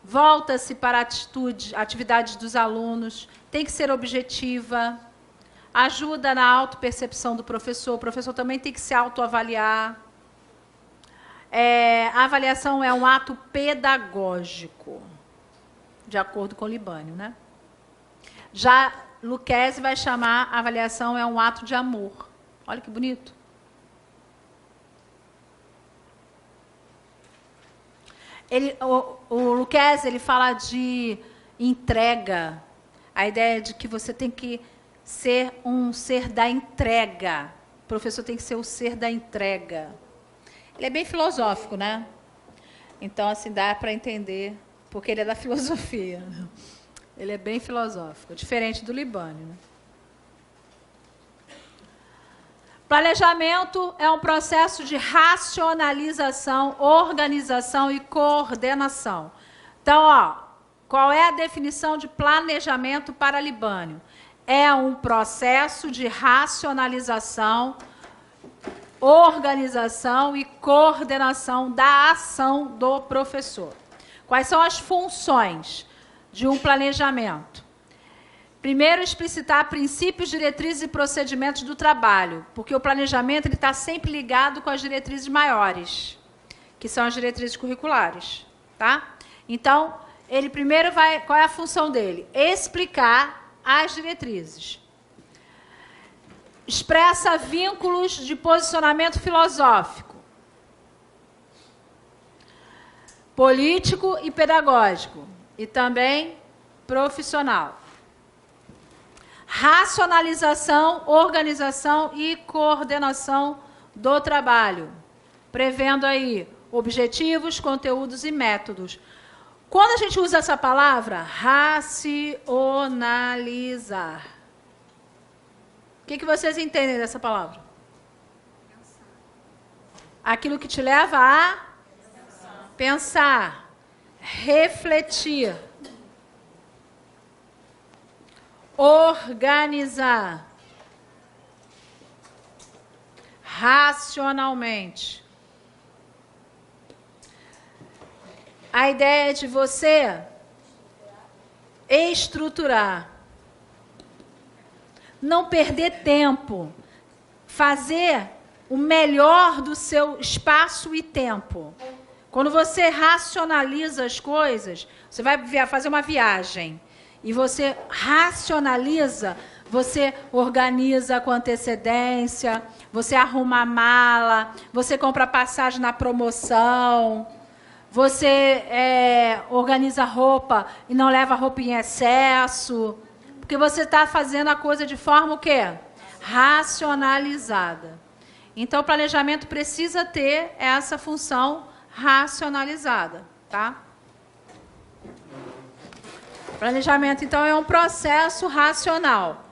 volta-se para atividades dos alunos, tem que ser objetiva, ajuda na autopercepção do professor, o professor também tem que se autoavaliar. A avaliação é um ato pedagógico, de acordo com o Libânio, né? Já Lucchese vai chamar a avaliação é um ato de amor. Olha que bonito. O Lucchese, ele fala de entrega. A ideia de que você tem que ser um ser da entrega. O professor tem que ser o ser da entrega. Ele é bem filosófico, né? Então, assim, dá para entender, porque ele é da filosofia. Ele é bem filosófico, diferente do Libânio. Né? Planejamento é um processo de racionalização, organização e coordenação. Então, ó, qual é a definição de planejamento para Libânio? É um processo de racionalização, organização e coordenação da ação do professor. Quais são as funções de um planejamento? Primeiro, explicitar princípios, diretrizes e procedimentos do trabalho, porque o planejamento está sempre ligado com as diretrizes maiores, que são as diretrizes curriculares. Tá? Então, ele primeiro vai... Qual é a função dele? Explicar as diretrizes. Expressa vínculos de posicionamento filosófico, político e pedagógico, e também profissional. Racionalização, organização e coordenação do trabalho, prevendo aí objetivos, conteúdos e métodos. Quando a gente usa essa palavra, racionalizar, o que vocês entendem dessa palavra? Aquilo que te leva a pensar, refletir, organizar, racionalmente. A ideia é de você estruturar, não perder tempo, fazer o melhor do seu espaço e tempo. Quando você racionaliza as coisas, você vai fazer uma viagem e você racionaliza, você organiza com antecedência, você arruma a mala, você compra passagem na promoção, você organiza roupa e não leva roupa em excesso, porque você está fazendo a coisa de forma o quê? Racionalizada. Então, o planejamento precisa ter essa função racionalizada, tá? Planejamento, então, é um processo racional.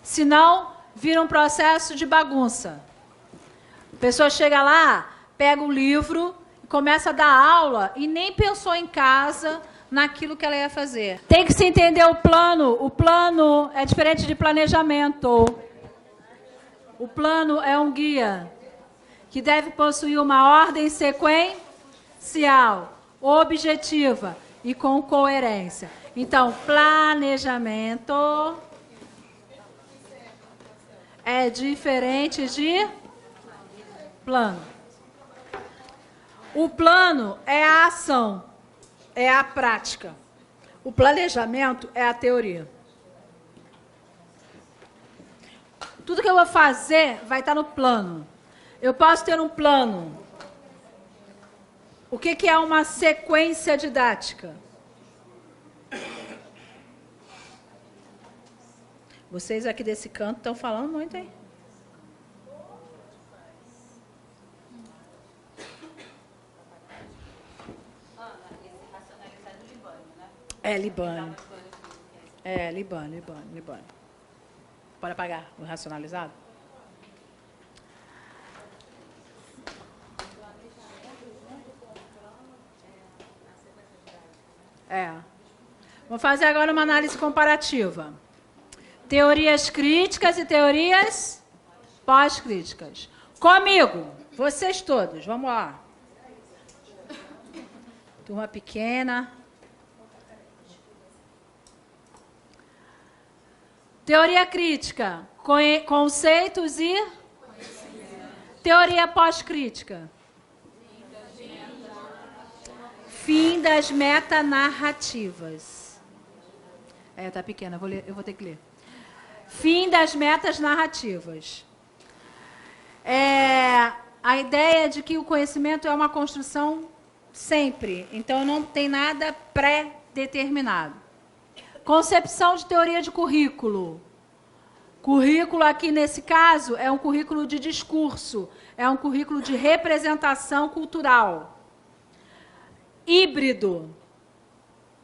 Senão, vira um processo de bagunça. A pessoa chega lá, pega o livro, começa a dar aula e nem pensou em casa naquilo que ela ia fazer. Tem que se entender o plano. O plano é diferente de planejamento. O plano é um guia que deve possuir uma ordem sequencial, objetiva e com coerência. Então, planejamento é diferente de plano. O plano é a ação, é a prática. O planejamento é a teoria. Tudo que eu vou fazer vai estar no plano. Eu posso ter um plano. O que é uma sequência didática? Vocês aqui desse canto estão falando muito, hein? É, Libânio. É, Libânio. Pode apagar o racionalizado? Vamos fazer agora uma análise comparativa. Teorias críticas e teorias pós-críticas. Comigo, vocês todos, vamos lá. Turma pequena. Teoria crítica, conceitos e teoria pós-crítica. Fim das metanarrativas. Tá pequena, eu vou ter que ler. Fim das metas narrativas. A ideia de que o conhecimento é uma construção sempre, então não tem nada pré-determinado. Concepção de teoria de currículo. Currículo aqui, nesse caso, é um currículo de discurso, é um currículo de representação cultural. Híbrido.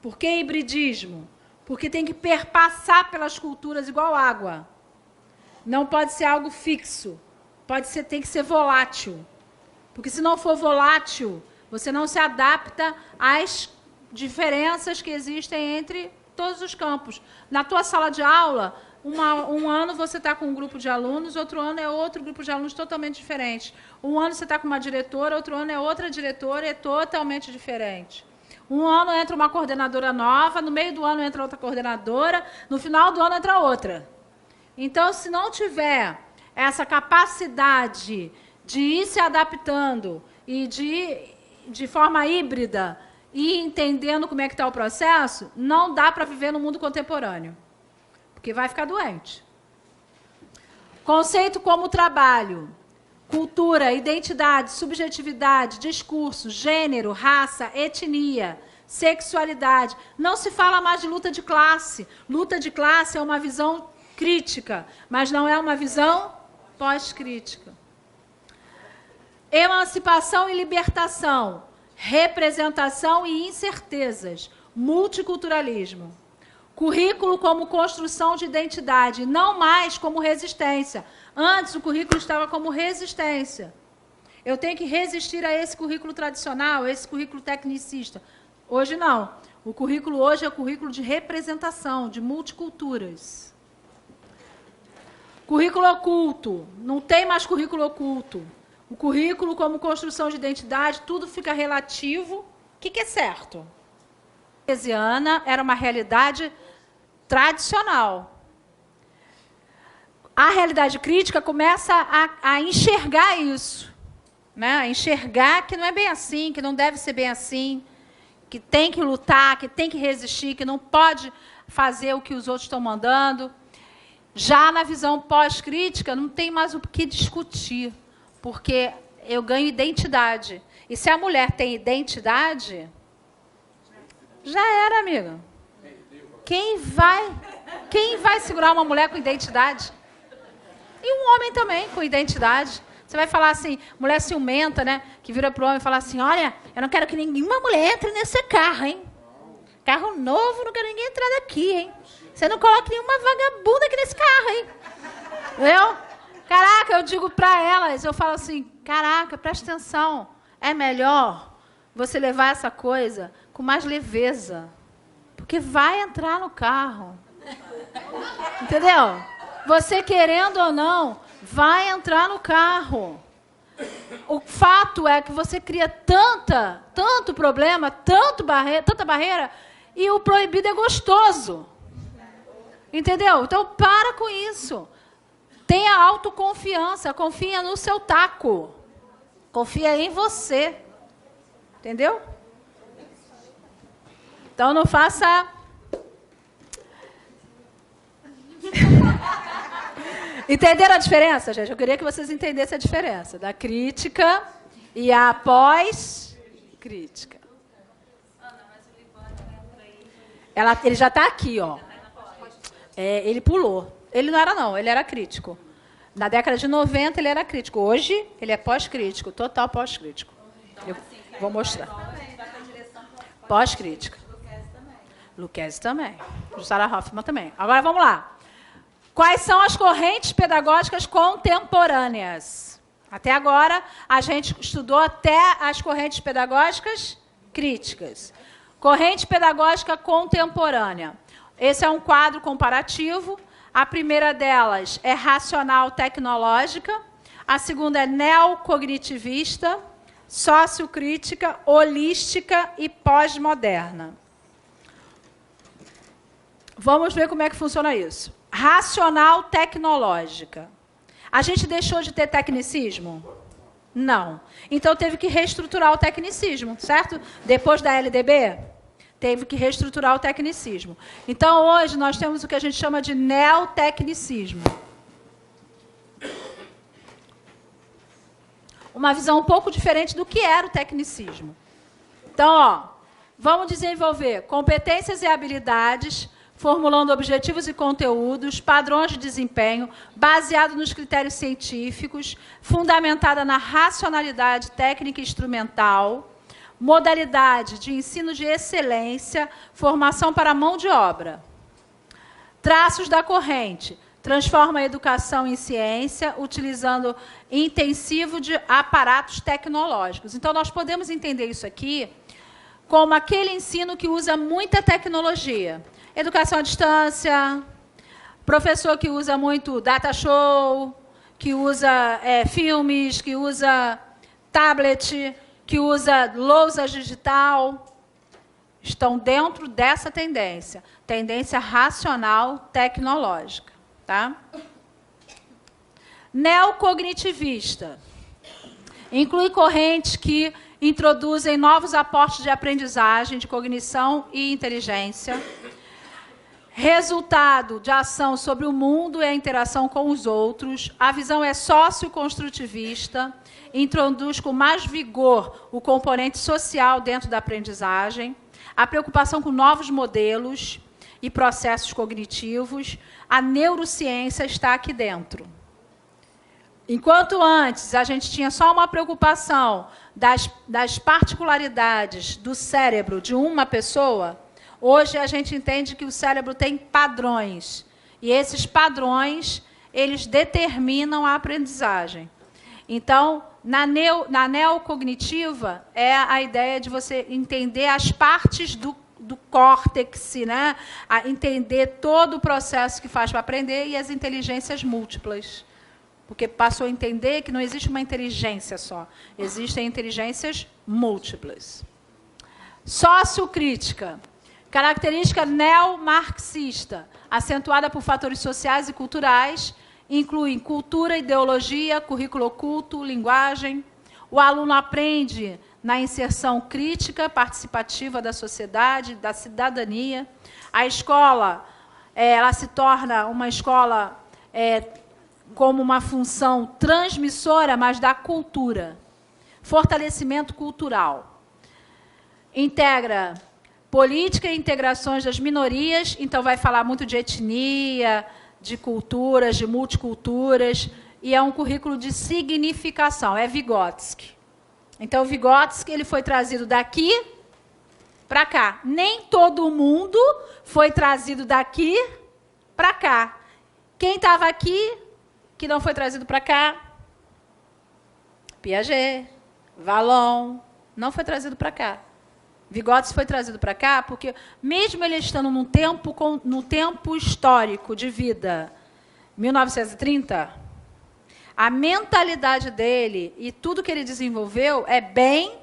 Por que hibridismo? Porque tem que perpassar pelas culturas igual água. Não pode ser algo fixo. tem que ser volátil. Porque se não for volátil, você não se adapta às diferenças que existem entre todos os campos. Na tua sala de aula, um ano você está com um grupo de alunos, outro ano é outro grupo de alunos totalmente diferente. Um ano você está com uma diretora, outro ano é outra diretora, é totalmente diferente. Um ano entra uma coordenadora nova, no meio do ano entra outra coordenadora, no final do ano entra outra. Então, se não tiver essa capacidade de ir se adaptando e de forma híbrida e entendendo como é que está o processo, não dá para viver no mundo contemporâneo, porque vai ficar doente. Conceito como trabalho, cultura, identidade, subjetividade, discurso, gênero, raça, etnia, sexualidade. Não se fala mais de luta de classe. Luta de classe é uma visão crítica, mas não é uma visão pós-crítica. Emancipação e libertação, representação e incertezas, multiculturalismo. Currículo como construção de identidade, não mais como resistência. Antes, o currículo estava como resistência. Eu tenho que resistir a esse currículo tradicional, a esse currículo tecnicista. Hoje, não. O currículo hoje é o currículo de representação, de multiculturas. Currículo oculto. Não tem mais currículo oculto. O currículo como construção de identidade, tudo fica relativo. O que é certo? A cartesiana era uma realidade tradicional. A realidade crítica começa a enxergar isso, né? A enxergar que não é bem assim, que não deve ser bem assim, que tem que lutar, que tem que resistir, que não pode fazer o que os outros estão mandando. Já na visão pós-crítica, não tem mais o que discutir, porque eu ganho identidade. E se a mulher tem identidade, já era, amiga. Quem vai segurar uma mulher com identidade? E um homem também com identidade. Você vai falar assim, mulher ciumenta, né? Que vira para o homem e fala assim, olha, eu não quero que nenhuma mulher entre nesse carro, hein? Carro novo, não quero ninguém entrar daqui, hein? Você não coloca nenhuma vagabunda aqui nesse carro, hein? Entendeu? Caraca, eu digo para elas, eu falo assim, caraca, presta atenção. É melhor você levar essa coisa com mais leveza. Porque vai entrar no carro. Entendeu? Você querendo ou não, vai entrar no carro. O fato é que você cria tanto problema, tanta barreira, e o proibido é gostoso. Entendeu? Então, para com isso. Tenha autoconfiança, confia no seu taco. Confia em você. Entendeu? Então, não faça... Entenderam a diferença, gente? Eu queria que vocês entendessem a diferença da crítica e a pós-crítica. Ele já está aqui, ó. Ele pulou. Ele não era, não. Ele era crítico. Na década de 90, ele era crítico. Hoje, ele é pós-crítico. Total pós-crítico. Eu vou mostrar. Pós-crítica. Lucchesi também. Jussara Hoffmann também. Agora, vamos lá. Quais são as correntes pedagógicas contemporâneas? Até agora, a gente estudou até as correntes pedagógicas críticas. Corrente pedagógica contemporânea. Esse é um quadro comparativo. A primeira delas é racional tecnológica. A segunda é neocognitivista, sociocrítica, holística e pós-moderna. Vamos ver como é que funciona isso. Racional tecnológica. A gente deixou de ter tecnicismo? Não. Então, teve que reestruturar o tecnicismo, certo? Depois da LDB, teve que reestruturar o tecnicismo. Então, hoje, nós temos o que a gente chama de neotecnicismo. Uma visão um pouco diferente do que era o tecnicismo. Então, ó, vamos desenvolver competências e habilidades, formulando objetivos e conteúdos, padrões de desempenho, baseado nos critérios científicos, fundamentada na racionalidade técnica e instrumental, modalidade de ensino de excelência, formação para a mão de obra. Traços da corrente: transforma a educação em ciência, utilizando intensivo de aparatos tecnológicos. Então, nós podemos entender isso aqui como aquele ensino que usa muita tecnologia. Educação à distância, professor que usa muito data show, que usa filmes, que usa tablet, que usa lousa digital, estão dentro dessa tendência racional tecnológica. Tá? Neocognitivista. Inclui correntes que introduzem novos aportes de aprendizagem, de cognição e inteligência. Resultado de ação sobre o mundo e a interação com os outros. A visão é socioconstrutivista, introduz com mais vigor o componente social dentro da aprendizagem, a preocupação com novos modelos e processos cognitivos. A neurociência está aqui dentro. Enquanto antes a gente tinha só uma preocupação das particularidades do cérebro de uma pessoa, hoje a gente entende que o cérebro tem padrões. E esses padrões, eles determinam a aprendizagem. Então, na neocognitiva, é a ideia de você entender as partes do córtex, né? A entender todo o processo que faz para aprender e as inteligências múltiplas. Porque passou a entender que não existe uma inteligência só, existem inteligências múltiplas. Sociocrítica. Característica neomarxista, acentuada por fatores sociais e culturais, incluem cultura, ideologia, currículo oculto, linguagem. O aluno aprende na inserção crítica, participativa da sociedade, da cidadania. A escola, ela se torna uma escola como uma função transmissora, mas da cultura. Fortalecimento cultural. Integra política e integrações das minorias, então vai falar muito de etnia, de culturas, de multiculturas, e é um currículo de significação, é Vygotsky. Então, Vygotsky ele foi trazido daqui para cá. Nem todo mundo foi trazido daqui para cá. Quem estava aqui, que não foi trazido para cá? Piaget, Vallon, não foi trazido para cá. Vygotsky foi trazido para cá porque, mesmo ele estando no tempo histórico de vida, 1930, a mentalidade dele e tudo que ele desenvolveu é bem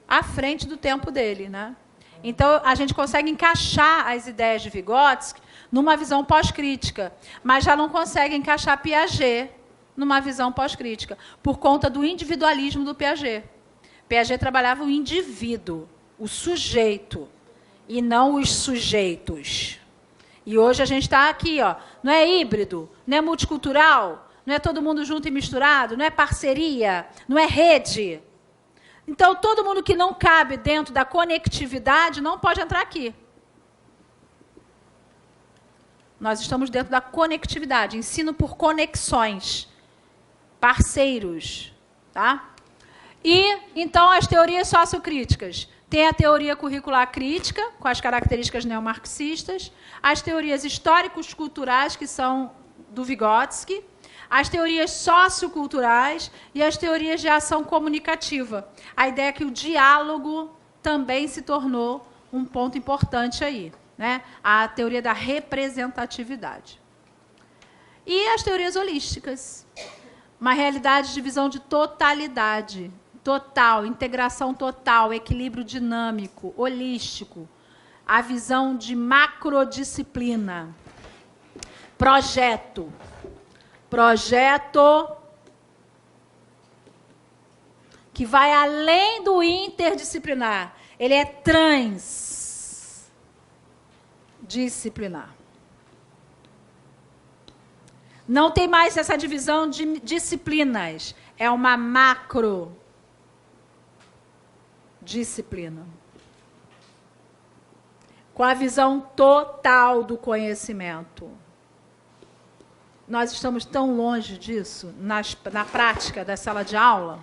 à frente do tempo dele, né? Então, a gente consegue encaixar as ideias de Vygotsky numa visão pós-crítica, mas já não consegue encaixar Piaget numa visão pós-crítica, por conta do individualismo do Piaget. Piaget trabalhava o indivíduo, o sujeito, e não os sujeitos. E hoje a gente está aqui, ó, não é híbrido, não é multicultural, não é todo mundo junto e misturado, não é parceria, não é rede. Então, todo mundo que não cabe dentro da conectividade não pode entrar aqui. Nós estamos dentro da conectividade, ensino por conexões, parceiros. Tá? E, então, as teorias sociocríticas. Tem a teoria curricular crítica, com as características neomarxistas, as teorias históricos culturais, que são do Vygotsky, as teorias socioculturais e as teorias de ação comunicativa. A ideia é que o diálogo também se tornou um ponto importante aí, né? A teoria da representatividade. E as teorias holísticas. Uma realidade de visão de totalidade, total, integração total, equilíbrio dinâmico, holístico. A visão de macrodisciplina. Projeto que vai além do interdisciplinar. Ele é transdisciplinar. Não tem mais essa divisão de disciplinas. É uma macrodisciplina. Com a visão total do conhecimento. Nós estamos tão longe disso na prática da sala de aula.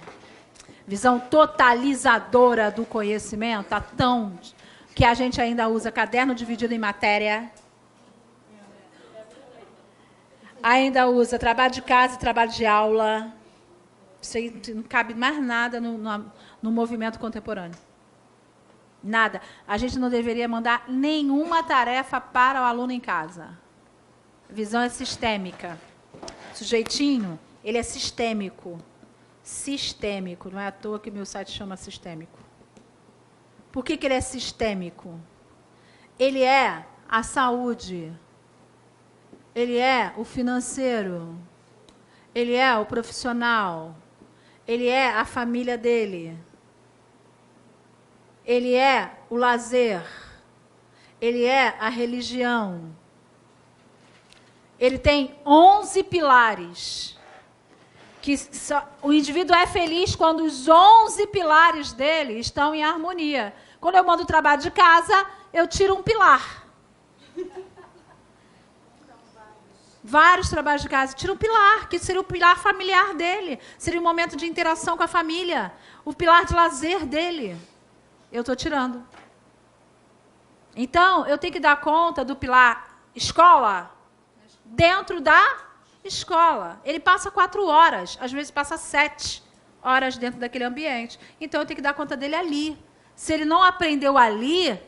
Visão totalizadora do conhecimento, tá tão que a gente ainda usa caderno dividido em matéria. Ainda usa trabalho de casa e trabalho de aula. Isso aí não cabe mais nada no movimento contemporâneo. Nada. A gente não deveria mandar nenhuma tarefa para o aluno em casa. A visão é sistêmica. O sujeitinho, ele é sistêmico. Sistêmico. Não é à toa que o meu site chama sistêmico. Por que ele é sistêmico? Ele é a saúde. Ele é o financeiro. Ele é o profissional. Ele é a família dele. Ele é o lazer. Ele é a religião. Ele tem 11 pilares. O indivíduo é feliz quando os 11 pilares dele estão em harmonia. Quando eu mando o trabalho de casa, eu tiro um pilar. Vários trabalhos de casa. Tira um pilar, que seria o pilar familiar dele. Seria um momento de interação com a família. O pilar de lazer dele. Eu estou tirando. Então, eu tenho que dar conta do pilar escola dentro da escola. Ele passa 4 horas, às vezes passa 7 horas dentro daquele ambiente. Então, eu tenho que dar conta dele ali. Se ele não aprendeu ali,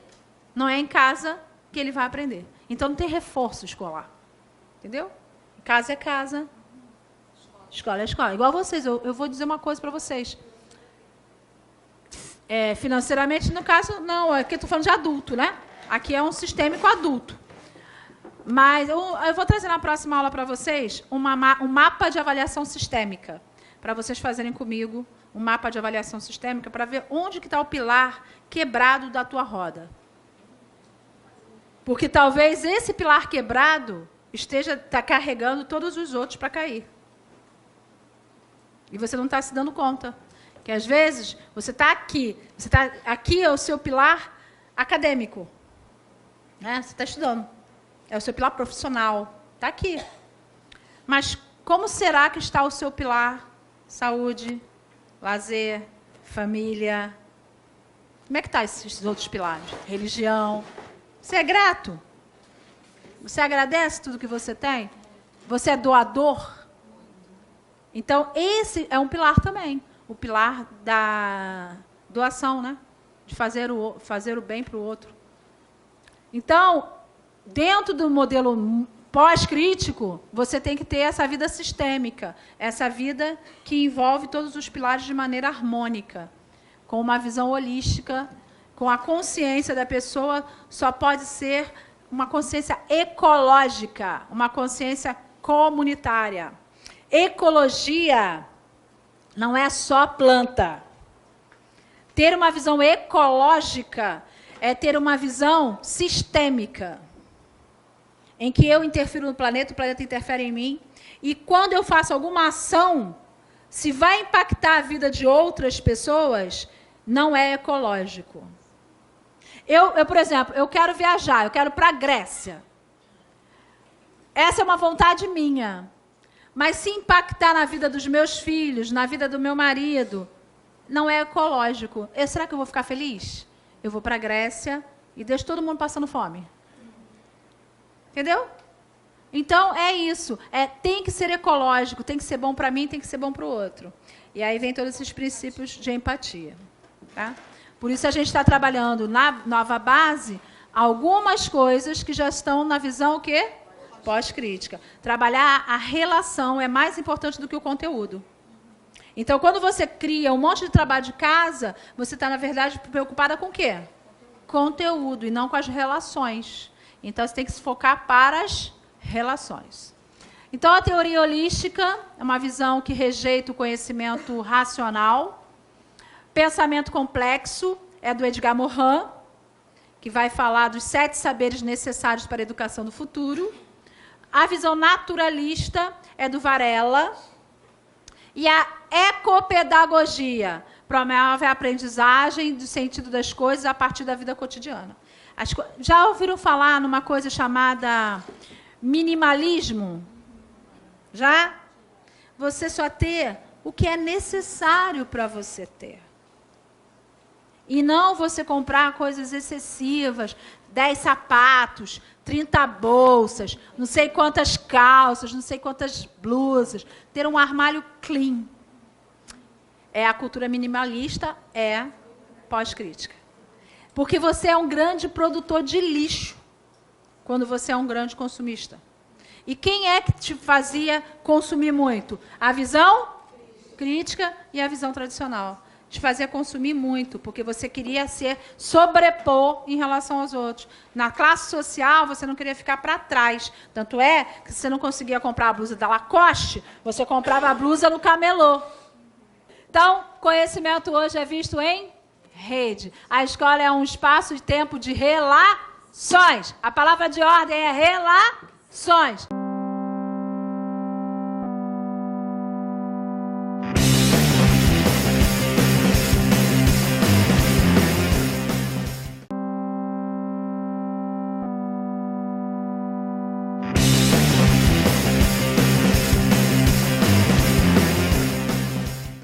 não é em casa que ele vai aprender. Então, não tem reforço escolar. Entendeu? Casa é casa. Escola é escola. Igual vocês, eu vou dizer uma coisa para vocês. Financeiramente, no caso, não, aqui eu estou falando de adulto, né? Aqui é um sistêmico adulto. Mas eu vou trazer na próxima aula para vocês um mapa de avaliação sistêmica. Para vocês fazerem comigo um mapa de avaliação sistêmica para ver onde que está o pilar quebrado da tua roda. Porque talvez esse pilar quebrado está carregando todos os outros para cair. E você não está se dando conta. Que às vezes você está aqui. Aqui é o seu pilar acadêmico. Né? Você está estudando. É o seu pilar profissional. Está aqui. Mas como será que está o seu pilar saúde, lazer, família? Como é que estão esses outros pilares? Religião. Você é grato? Você agradece tudo que você tem? Você é doador? Então, esse é um pilar também. O pilar da doação, né? De fazer o bem para o outro. Então, dentro do modelo pós-crítico, você tem que ter essa vida sistêmica, essa vida que envolve todos os pilares de maneira harmônica, com uma visão holística, com a consciência da pessoa, só pode ser uma consciência ecológica, uma consciência comunitária. Ecologia não é só planta. Ter uma visão ecológica é ter uma visão sistêmica, em que eu interfiro no planeta, o planeta interfere em mim, e quando eu faço alguma ação, se vai impactar a vida de outras pessoas, não é ecológico. Por exemplo, eu quero viajar, eu quero ir para a Grécia. Essa é uma vontade minha. Mas se impactar na vida dos meus filhos, na vida do meu marido, não é ecológico. Será que eu vou ficar feliz? Eu vou para a Grécia e deixo todo mundo passando fome. Entendeu? Então, é isso. Tem que ser ecológico, tem que ser bom para mim, tem que ser bom para o outro. E aí vem todos esses princípios de empatia. Tá? Por isso a gente está trabalhando na nova base algumas coisas que já estão na visão o quê? Pós-crítica. Trabalhar a relação é mais importante do que o conteúdo. Então, quando você cria um monte de trabalho de casa, você está, na verdade, preocupada com o quê? Conteúdo, e não com as relações. Então, você tem que se focar para as relações. Então, a teoria holística é uma visão que rejeita o conhecimento racional. Pensamento complexo é do Edgar Morin, que vai falar dos 7 saberes necessários para a educação do futuro. A visão naturalista é do Varela. E a ecopedagogia promove a aprendizagem do sentido das coisas a partir da vida cotidiana. Já ouviram falar numa coisa chamada minimalismo? Já? Você só ter o que é necessário para você ter. E não você comprar coisas excessivas, 10 sapatos, 30 bolsas, não sei quantas calças, não sei quantas blusas. Ter um armário clean. É a cultura minimalista, é pós-crítica. Porque você é um grande produtor de lixo quando você é um grande consumista. E quem é que te fazia consumir muito? A visão crítica e a visão tradicional. Te fazia consumir muito, porque você queria se sobrepor em relação aos outros. Na classe social, você não queria ficar para trás. Tanto é que se você não conseguia comprar a blusa da Lacoste, você comprava a blusa no camelô. Então, conhecimento hoje é visto em rede. A escola é um espaço de tempo de relações. A palavra de ordem é relações.